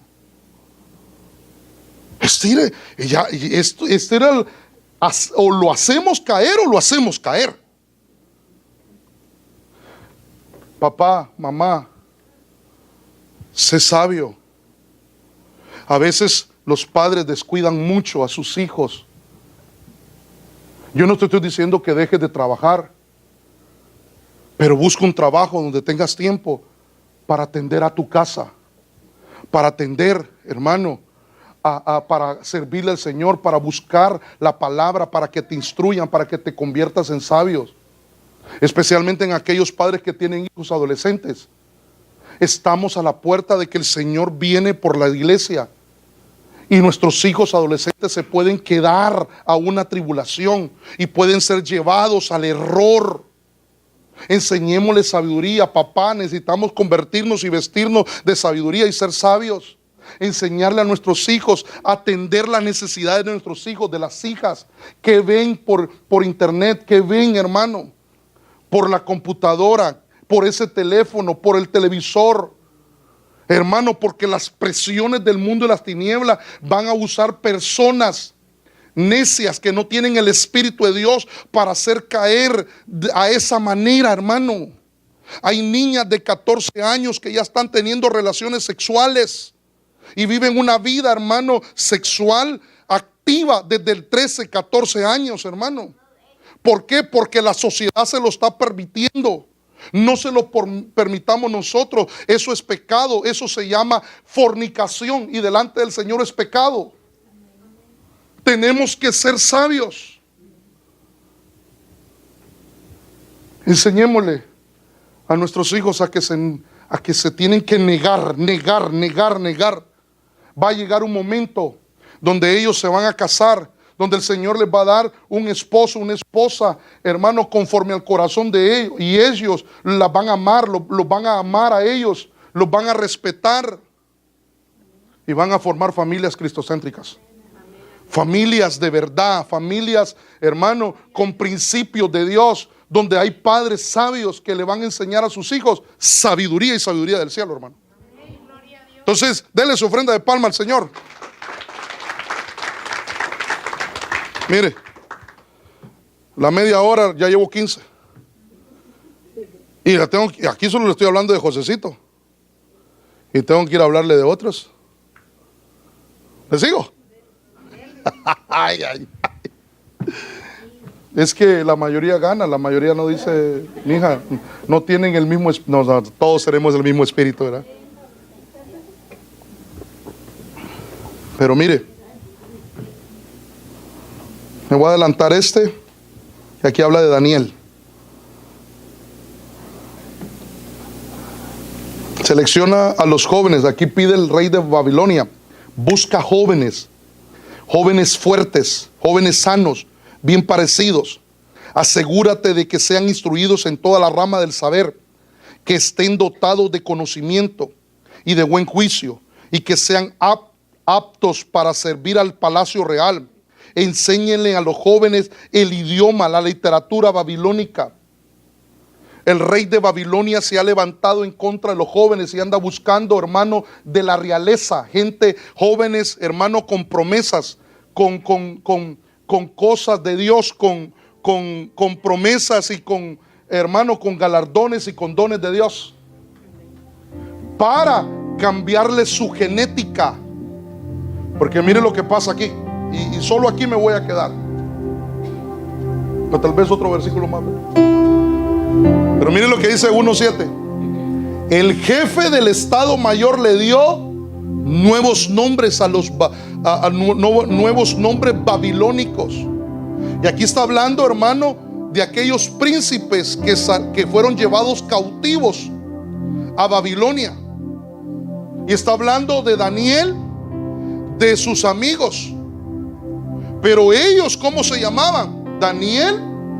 Este era el, o lo hacemos caer o lo hacemos caer. Papá, mamá, sé sabio. A veces los padres descuidan mucho a sus hijos. Yo no te estoy diciendo que dejes de trabajar, pero busca un trabajo donde tengas tiempo para atender a tu casa, para atender, hermano, para servirle al Señor, para buscar la palabra, para que te instruyan, para que te conviertas en sabios. Especialmente en aquellos padres que tienen hijos adolescentes. Estamos a la puerta de que el Señor viene por la iglesia. Y nuestros hijos adolescentes se pueden quedar a una tribulación y pueden ser llevados al error. Enseñémosles sabiduría, papá. Necesitamos convertirnos y vestirnos de sabiduría y ser sabios. Enseñarle a nuestros hijos a atender las necesidades de nuestros hijos, de las hijas que ven por internet, que ven, hermano, por la computadora, por ese teléfono, por el televisor. Hermano, porque las presiones del mundo y las tinieblas van a usar personas necias que no tienen el Espíritu de Dios para hacer caer a esa manera, hermano. Hay niñas de 14 años que ya están teniendo relaciones sexuales y viven una vida, hermano, sexual activa desde el 13, 14 años, hermano. ¿Por qué? Porque la sociedad se lo está permitiendo. No se lo permitamos nosotros. Eso es pecado. Eso se llama fornicación y delante del Señor es pecado. Tenemos que ser sabios. Enseñémosle a nuestros hijos a que se tienen que negar. Va a llegar un momento donde ellos se van a casar, donde el Señor les va a dar un esposo, una esposa, hermano, conforme al corazón de ellos. Y ellos las van a amar, los van a amar a ellos, los van a respetar. Y van a formar familias cristocéntricas. Familias de verdad, familias, hermano, con principios de Dios, donde hay padres sabios que le van a enseñar a sus hijos sabiduría y sabiduría del cielo, hermano. Entonces, denle su ofrenda de palma al Señor. Mire, la media hora ya llevo 15. Y aquí solo le estoy hablando de Josecito. Y tengo que ir a hablarle de otros. ¿Le sigo? Ay. Es que la mayoría gana, la mayoría no dice, mija, no tienen el mismo, no, todos tenemos el mismo espíritu, ¿verdad? Pero mire, me voy a adelantar y aquí habla de Daniel. Selecciona a los jóvenes. Aquí pide el rey de Babilonia: busca jóvenes fuertes, jóvenes sanos, bien parecidos. Asegúrate de que sean instruidos en toda la rama del saber, que estén dotados de conocimiento y de buen juicio, y que sean aptos para servir al palacio real. Enséñenle a los jóvenes el idioma, la literatura babilónica. El rey de Babilonia se ha levantado en contra de los jóvenes y anda buscando, hermano, de la realeza, gente, jóvenes, hermano, con promesas, con cosas de Dios, con promesas y con, hermano, con galardones y con dones de Dios, para cambiarle su genética. Porque mire lo que pasa aquí, y solo aquí me voy a quedar, o tal vez otro versículo más, pero mire lo que dice 1:7. El jefe del Estado Mayor le dio nuevos nombres nuevos nombres babilónicos. Y aquí está hablando, hermano, de aquellos príncipes que fueron llevados cautivos a Babilonia. Y está hablando de Daniel, de sus amigos. Pero ellos, ¿cómo se llamaban?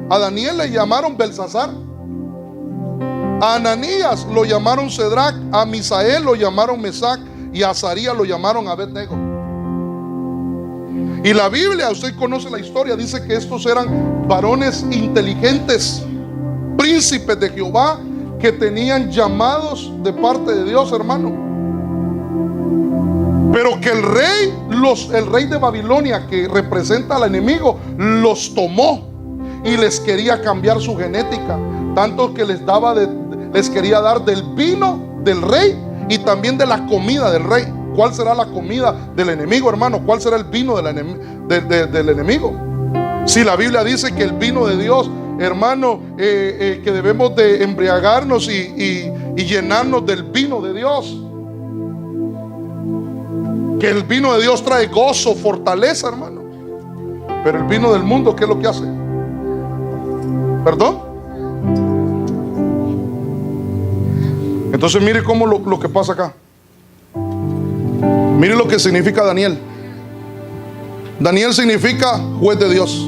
A Daniel le llamaron Belsasar, a Ananías lo llamaron Cedrac, a Misael lo llamaron Mesac y a Azarías lo llamaron Abednego. Y la Biblia, usted conoce la historia, dice que estos eran varones inteligentes, príncipes de Jehová, que tenían llamados de parte de Dios, hermano. Pero que el rey de Babilonia, que representa al enemigo, los tomó y les quería cambiar su genética, tanto que les quería dar del vino del rey y también de la comida del rey. ¿Cuál será la comida del enemigo, hermano? ¿Cuál será el vino del enemigo? Si la Biblia dice que el vino de Dios, hermano, que debemos de embriagarnos y llenarnos del vino de Dios, que el vino de Dios trae gozo, fortaleza, hermano. Pero el vino del mundo, ¿qué es lo que hace? ¿Perdón? Entonces mire cómo lo que pasa acá. Mire lo que significa Daniel. Daniel significa juez de Dios.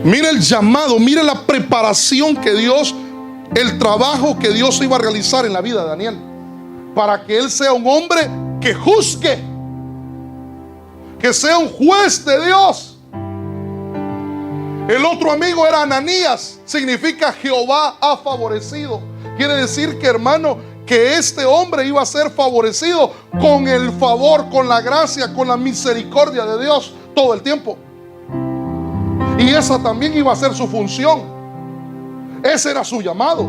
Mire el llamado, mire la preparación que Dios, el trabajo que Dios iba a realizar en la vida de Daniel, para que él sea un hombre que juzgue, que sea un juez de Dios. El otro amigo era Ananías, significa Jehová ha favorecido. Quiere decir que, hermano, que este hombre iba a ser favorecido con el favor, con la gracia, con la misericordia de Dios todo el tiempo. Y esa también iba a ser su función. Ese era su llamado.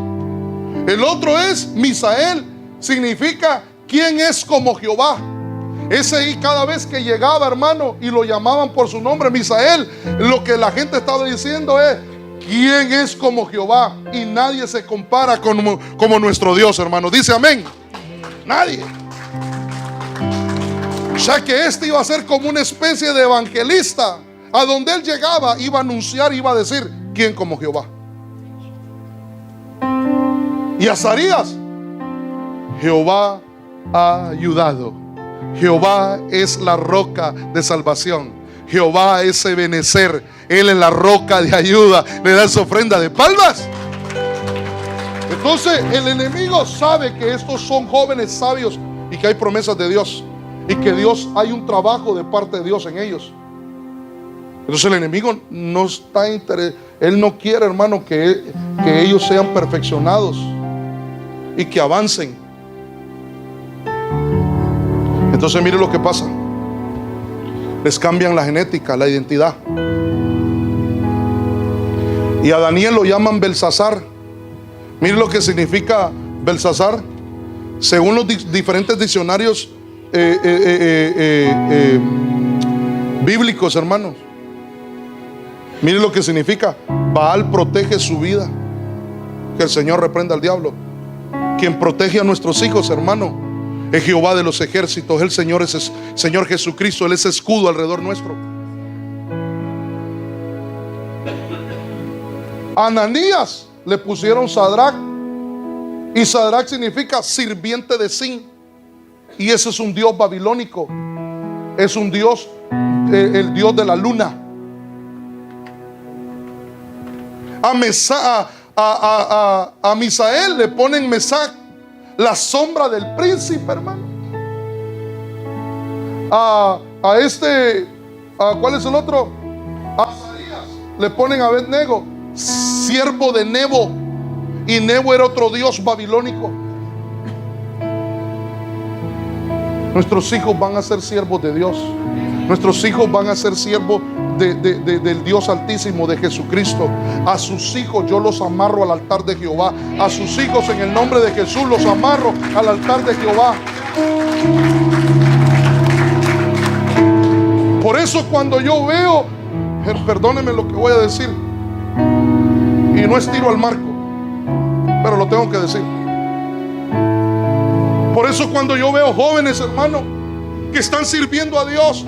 El otro es Misael, significa ¿quién es como Jehová? Ese, y cada vez que llegaba, hermano, y lo llamaban por su nombre, Misael, lo que la gente estaba diciendo es: ¿quién es como Jehová? Y nadie se compara como nuestro Dios, hermano. Dice amén. Nadie. O sea que este iba a ser como una especie de evangelista. A donde él llegaba iba a anunciar, iba a decir: ¿quién como Jehová? Y Azarías: Jehová ha ayudado. Jehová es la roca de salvación. Jehová es Ebenezer. Él es la roca de ayuda. Le da su ofrenda de palmas. Entonces el enemigo sabe que estos son jóvenes sabios y que hay promesas de Dios, y que Dios, hay un trabajo de parte de Dios en ellos. Entonces el enemigo no está interesado. Él no quiere, hermano, que ellos sean perfeccionados y que avancen. Entonces mire lo que pasa. Les cambian la genética, la identidad. Y a Daniel lo llaman Belsasar. Mire lo que significa Belsasar. Según los diferentes diccionarios bíblicos, hermanos. Mire lo que significa: Baal protege su vida. Que el Señor reprenda al diablo. Quien protege a nuestros hijos, hermano, es Jehová de los ejércitos. El Señor es Señor Jesucristo. Él es escudo alrededor nuestro. A Ananías le pusieron Sadrac, y Sadrac significa sirviente de Sin, y ese es un dios babilónico. Es un dios, el dios de la luna. A Misael le ponen Mesac, la sombra del príncipe, hermano. ¿Cuál es el otro? A Azarías le ponen Abednego, siervo de Nebo. y Nebo era otro dios babilónico. Nuestros hijos van a ser siervos de Dios. Nuestros hijos van a ser siervos del Dios Altísimo, de Jesucristo. A sus hijos yo los amarro al altar de Jehová. A sus hijos en el nombre de Jesús los amarro al altar de Jehová. Por eso cuando yo veo, perdónenme lo que voy a decir, y no es tiro al marco, pero lo tengo que decir. Por eso cuando yo veo jóvenes, hermano, que están sirviendo a Dios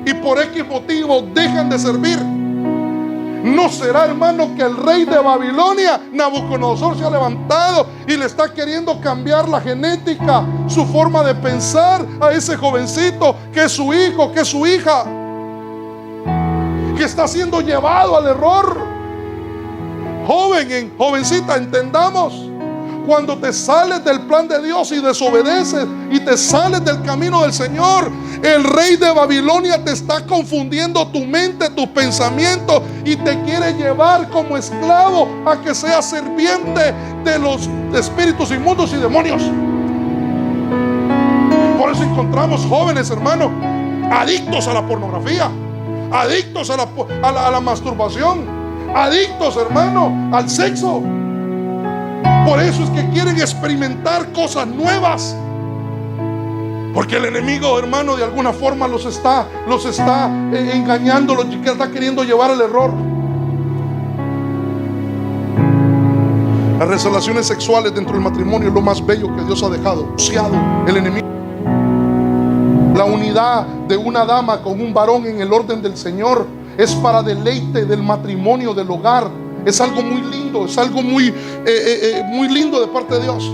y por X motivo dejan de servir, ¿no será, hermano, que el rey de Babilonia, Nabucodonosor, se ha levantado y le está queriendo cambiar la genética, su forma de pensar a ese jovencito que es su hijo, que es su hija, que está siendo llevado al error? Jovencita, entendamos. Cuando te sales del plan de Dios y desobedeces y te sales del camino del Señor, el rey de Babilonia te está confundiendo tu mente, tus pensamientos, y te quiere llevar como esclavo a que seas serviente de los espíritus inmundos y demonios. Por eso encontramos jóvenes, hermanos, adictos a la pornografía, adictos a la masturbación, adictos, hermano, al sexo. Por eso es que quieren experimentar cosas nuevas, porque el enemigo, hermano, de alguna forma los está engañando, los está queriendo llevar al error. Las relaciones sexuales dentro del matrimonio es lo más bello que Dios ha dejado. El enemigo. La unidad de una dama con un varón en el orden del Señor es para deleite del matrimonio, del hogar. Es algo muy lindo, es algo muy lindo de parte de Dios.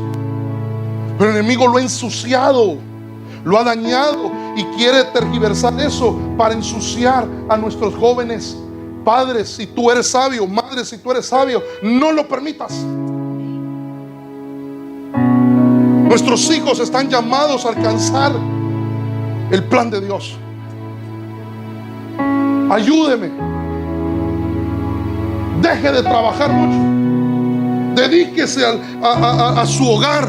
Pero el enemigo lo ha ensuciado, lo ha dañado y quiere tergiversar eso para ensuciar a nuestros jóvenes. Padres, si tú eres sabio, madres, si tú eres sabio, no lo permitas. Nuestros hijos están llamados a alcanzar el plan de Dios. Ayúdeme. Deje de trabajar mucho. Dedíquese a su hogar.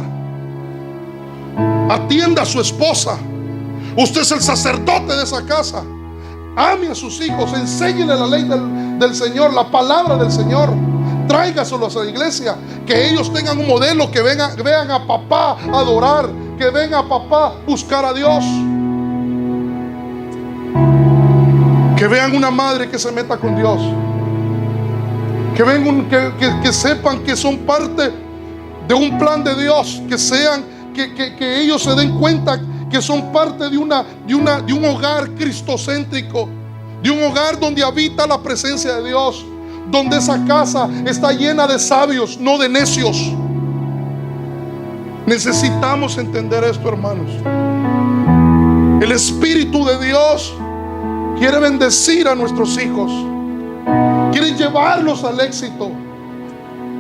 Atienda a su esposa. Usted es el sacerdote de esa casa. Ame a sus hijos. Enséñele la ley del Señor, la palabra del Señor. Tráigaselos a la iglesia. Que ellos tengan un modelo. Que vean a papá adorar. Que vean a papá buscar a Dios. Que vean una madre que se meta con Dios. Que sepan que son parte de un plan de Dios. Que ellos se den cuenta que son parte de un hogar cristocéntrico, de un hogar donde habita la presencia de Dios, donde esa casa está llena de sabios, no de necios. Necesitamos entender esto, hermanos. El Espíritu de Dios quiere bendecir a nuestros hijos, quiere llevarlos al éxito.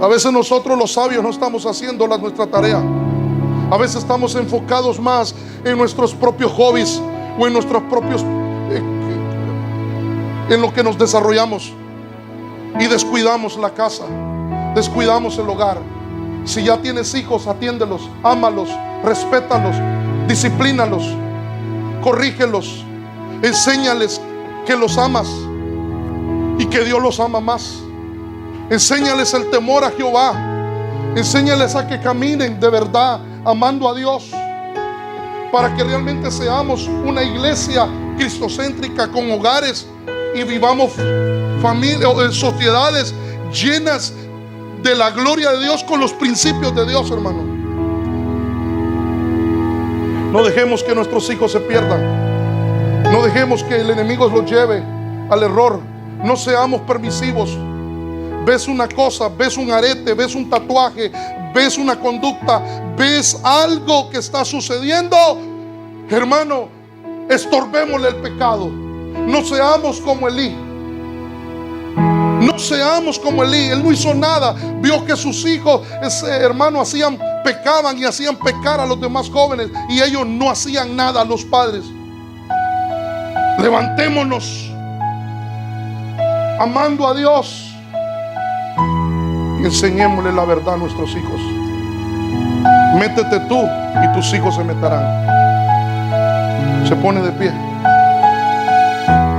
A veces nosotros los sabios no estamos haciendo nuestra tarea. A veces estamos enfocados más en nuestros propios hobbies o en nuestros propios en lo que nos desarrollamos, y descuidamos la casa, descuidamos el hogar. Si ya tienes hijos, atiéndelos, ámalos, respétalos, disciplínalos, corrígelos, enséñales que los amas y que Dios los ama más. Enséñales el temor a Jehová. Enséñales a que caminen de verdad amando a Dios, para que realmente seamos una iglesia cristocéntrica con hogares y vivamos familias, sociedades llenas de la gloria de Dios, con los principios de Dios, hermano. No dejemos que nuestros hijos se pierdan. No dejemos que el enemigo los lleve al error. No seamos permisivos. Ves una cosa, ves un arete, ves un tatuaje, ves una conducta, ves algo que está sucediendo, hermano, estorbémosle el pecado. No seamos como Elí. No seamos como Elí. Él no hizo nada. Vio que sus hijos, hermano, pecaban y hacían pecar a los demás jóvenes, y ellos no hacían nada, los padres. Levantémonos amando a Dios. Enseñémosle la verdad a nuestros hijos. Métete tú y tus hijos se meterán. Se pone de pie.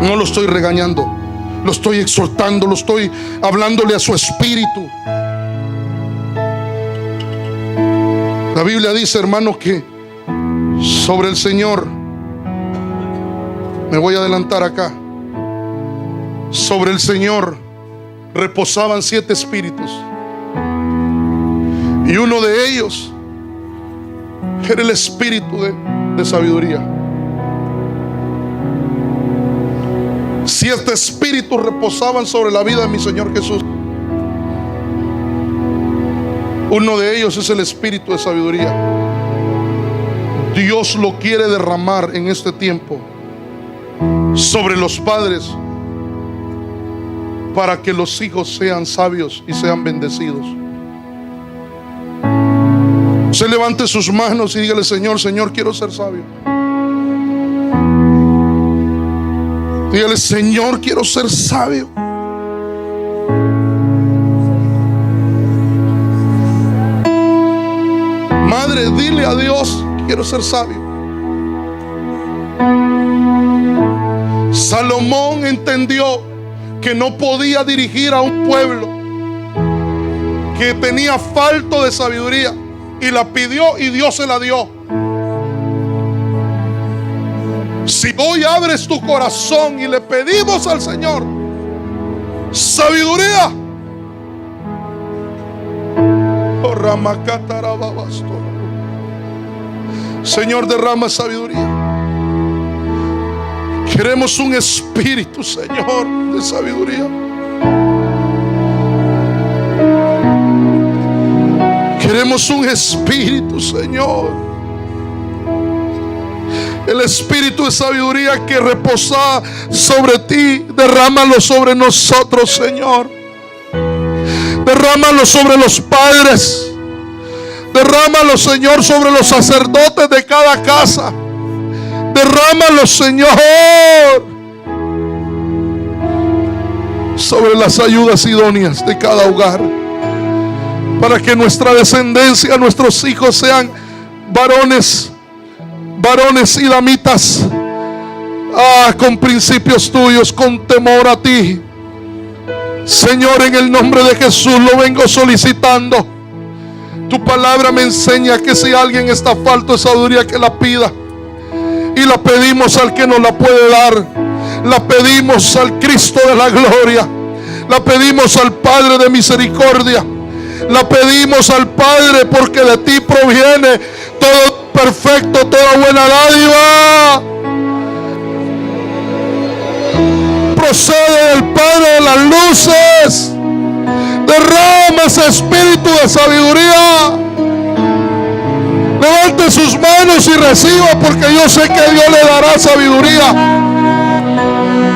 No lo estoy regañando, lo estoy exhortando, lo estoy hablándole a su espíritu. La Biblia dice, hermano, que sobre el Señor, me voy a adelantar acá, sobre el Señor reposaban 7 espíritus, y uno de ellos era el espíritu de sabiduría. 7 espíritus reposaban sobre la vida de mi Señor Jesús. Uno de ellos es el espíritu de sabiduría. Dios lo quiere derramar en este tiempo sobre los padres, para que los hijos sean sabios y sean bendecidos. Se levante sus manos y dígale: Señor, Señor, quiero ser sabio. Dígale: Señor, quiero ser sabio. Madre, dile a Dios: quiero ser sabio. Salomón entendió que no podía dirigir a un pueblo que tenía falto de sabiduría, y la pidió y Dios se la dio. Si hoy abres tu corazón y le pedimos al Señor sabiduría, Señor, derrama sabiduría. Queremos un espíritu, Señor, de sabiduría. Queremos un espíritu, Señor. El espíritu de sabiduría que reposa sobre ti, derrámalo sobre nosotros, Señor. Derrámalo sobre los padres. Derrámalo, Señor, sobre los sacerdotes de cada casa. Derrámalo, Señor, sobre las ayudas idóneas de cada hogar, para que nuestra descendencia, nuestros hijos sean varones y damitas, con principios tuyos, con temor a ti. Señor, en el nombre de Jesús lo vengo solicitando. Tu palabra me enseña que si alguien está falto de sabiduría, que la pida. Y la pedimos al que nos la puede dar. La pedimos al Cristo de la gloria. La pedimos al Padre de misericordia. La pedimos al Padre, porque de ti proviene todo perfecto, toda buena dádiva. Procede del Padre de las luces. Derrama ese espíritu de sabiduría. Levante sus manos y reciba, porque yo sé que Dios le dará sabiduría.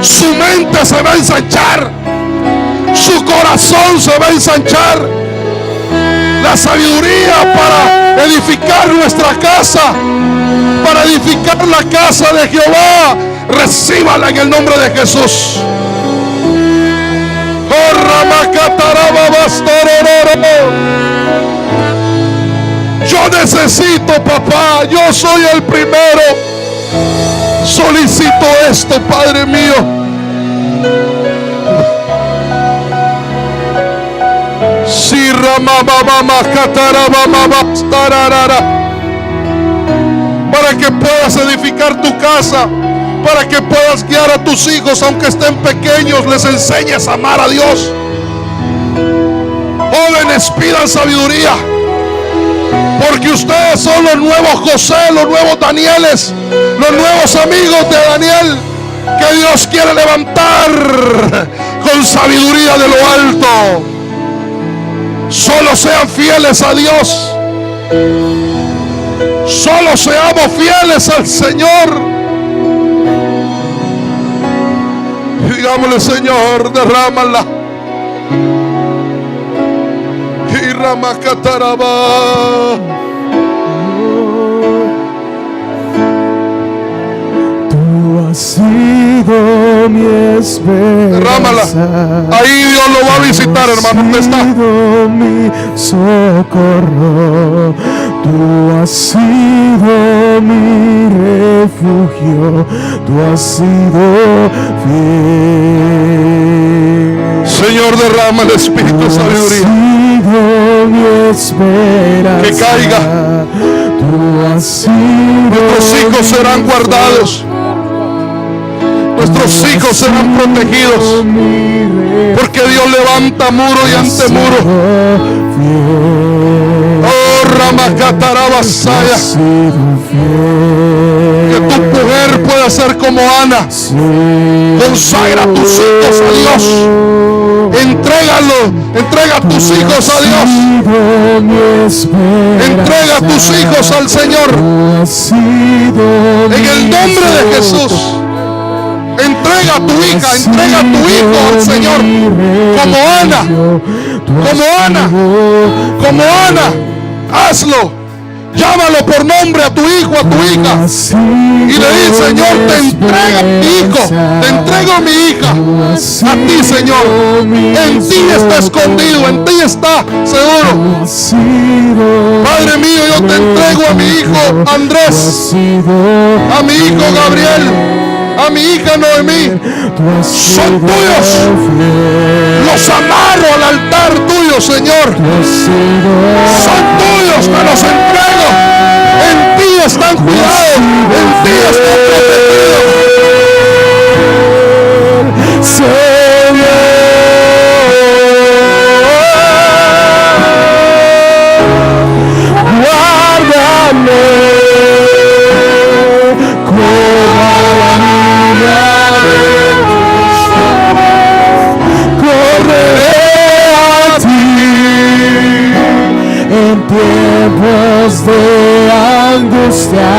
Su mente se va a ensanchar, su corazón se va a ensanchar. La sabiduría para edificar nuestra casa, para edificar la casa de Jehová, recíbala en el nombre de Jesús. Yo necesito, papá, yo soy el primero. Solicito esto, Padre mío. Si para que puedas edificar tu casa, para que puedas guiar a tus hijos, aunque estén pequeños, les enseñes a amar a Dios. Jóvenes, pidan sabiduría, porque ustedes son los nuevos José, los nuevos Danieles, los nuevos amigos de Daniel, que Dios quiere levantar con sabiduría de lo alto. Solo sean fieles a Dios. Solo seamos fieles al Señor. Digámosle: Señor, derrámala. Y Ramacataraba. Tú has sido mi esperanza. Clámala. Ahí Dios lo va a visitar, hermano. ¿Dónde está? Mi socorro, tú has sido mi refugio, tú has sido fiel. Señor, derrama el Espíritu de sabiduría. Mi esperanza, Que caiga. tú has sido. Nuestros hijos serán guardados. Nuestros hijos serán protegidos. Porque Dios levanta muro y antemuro. Oh, Ramacatarabasaya. Que tu mujer pueda ser como Ana. Consagra tus hijos a Dios. Entrega tus hijos a Dios. Entrega tus hijos al Señor. En el nombre de Jesús. Entrega a tu hija, entrega a tu hijo al Señor. Como Ana. Como Ana. Como Ana. Hazlo. Llámalo por nombre a tu hijo, a tu hija. Y le dice: Señor, te entrego mi hijo, te entrego mi hija. A ti, Señor. En ti está escondido, en ti está seguro. Padre mío, yo te entrego a mi hijo Andrés, a mi hijo Gabriel, a mi hija Noemí. Son tuyos. Los amarro al altar tuyo, Señor. Son tuyos, te los entrego. En ti están cuidados, en ti están protegidos. Guárdame como la niña de correré a ti en tiempos de angustia.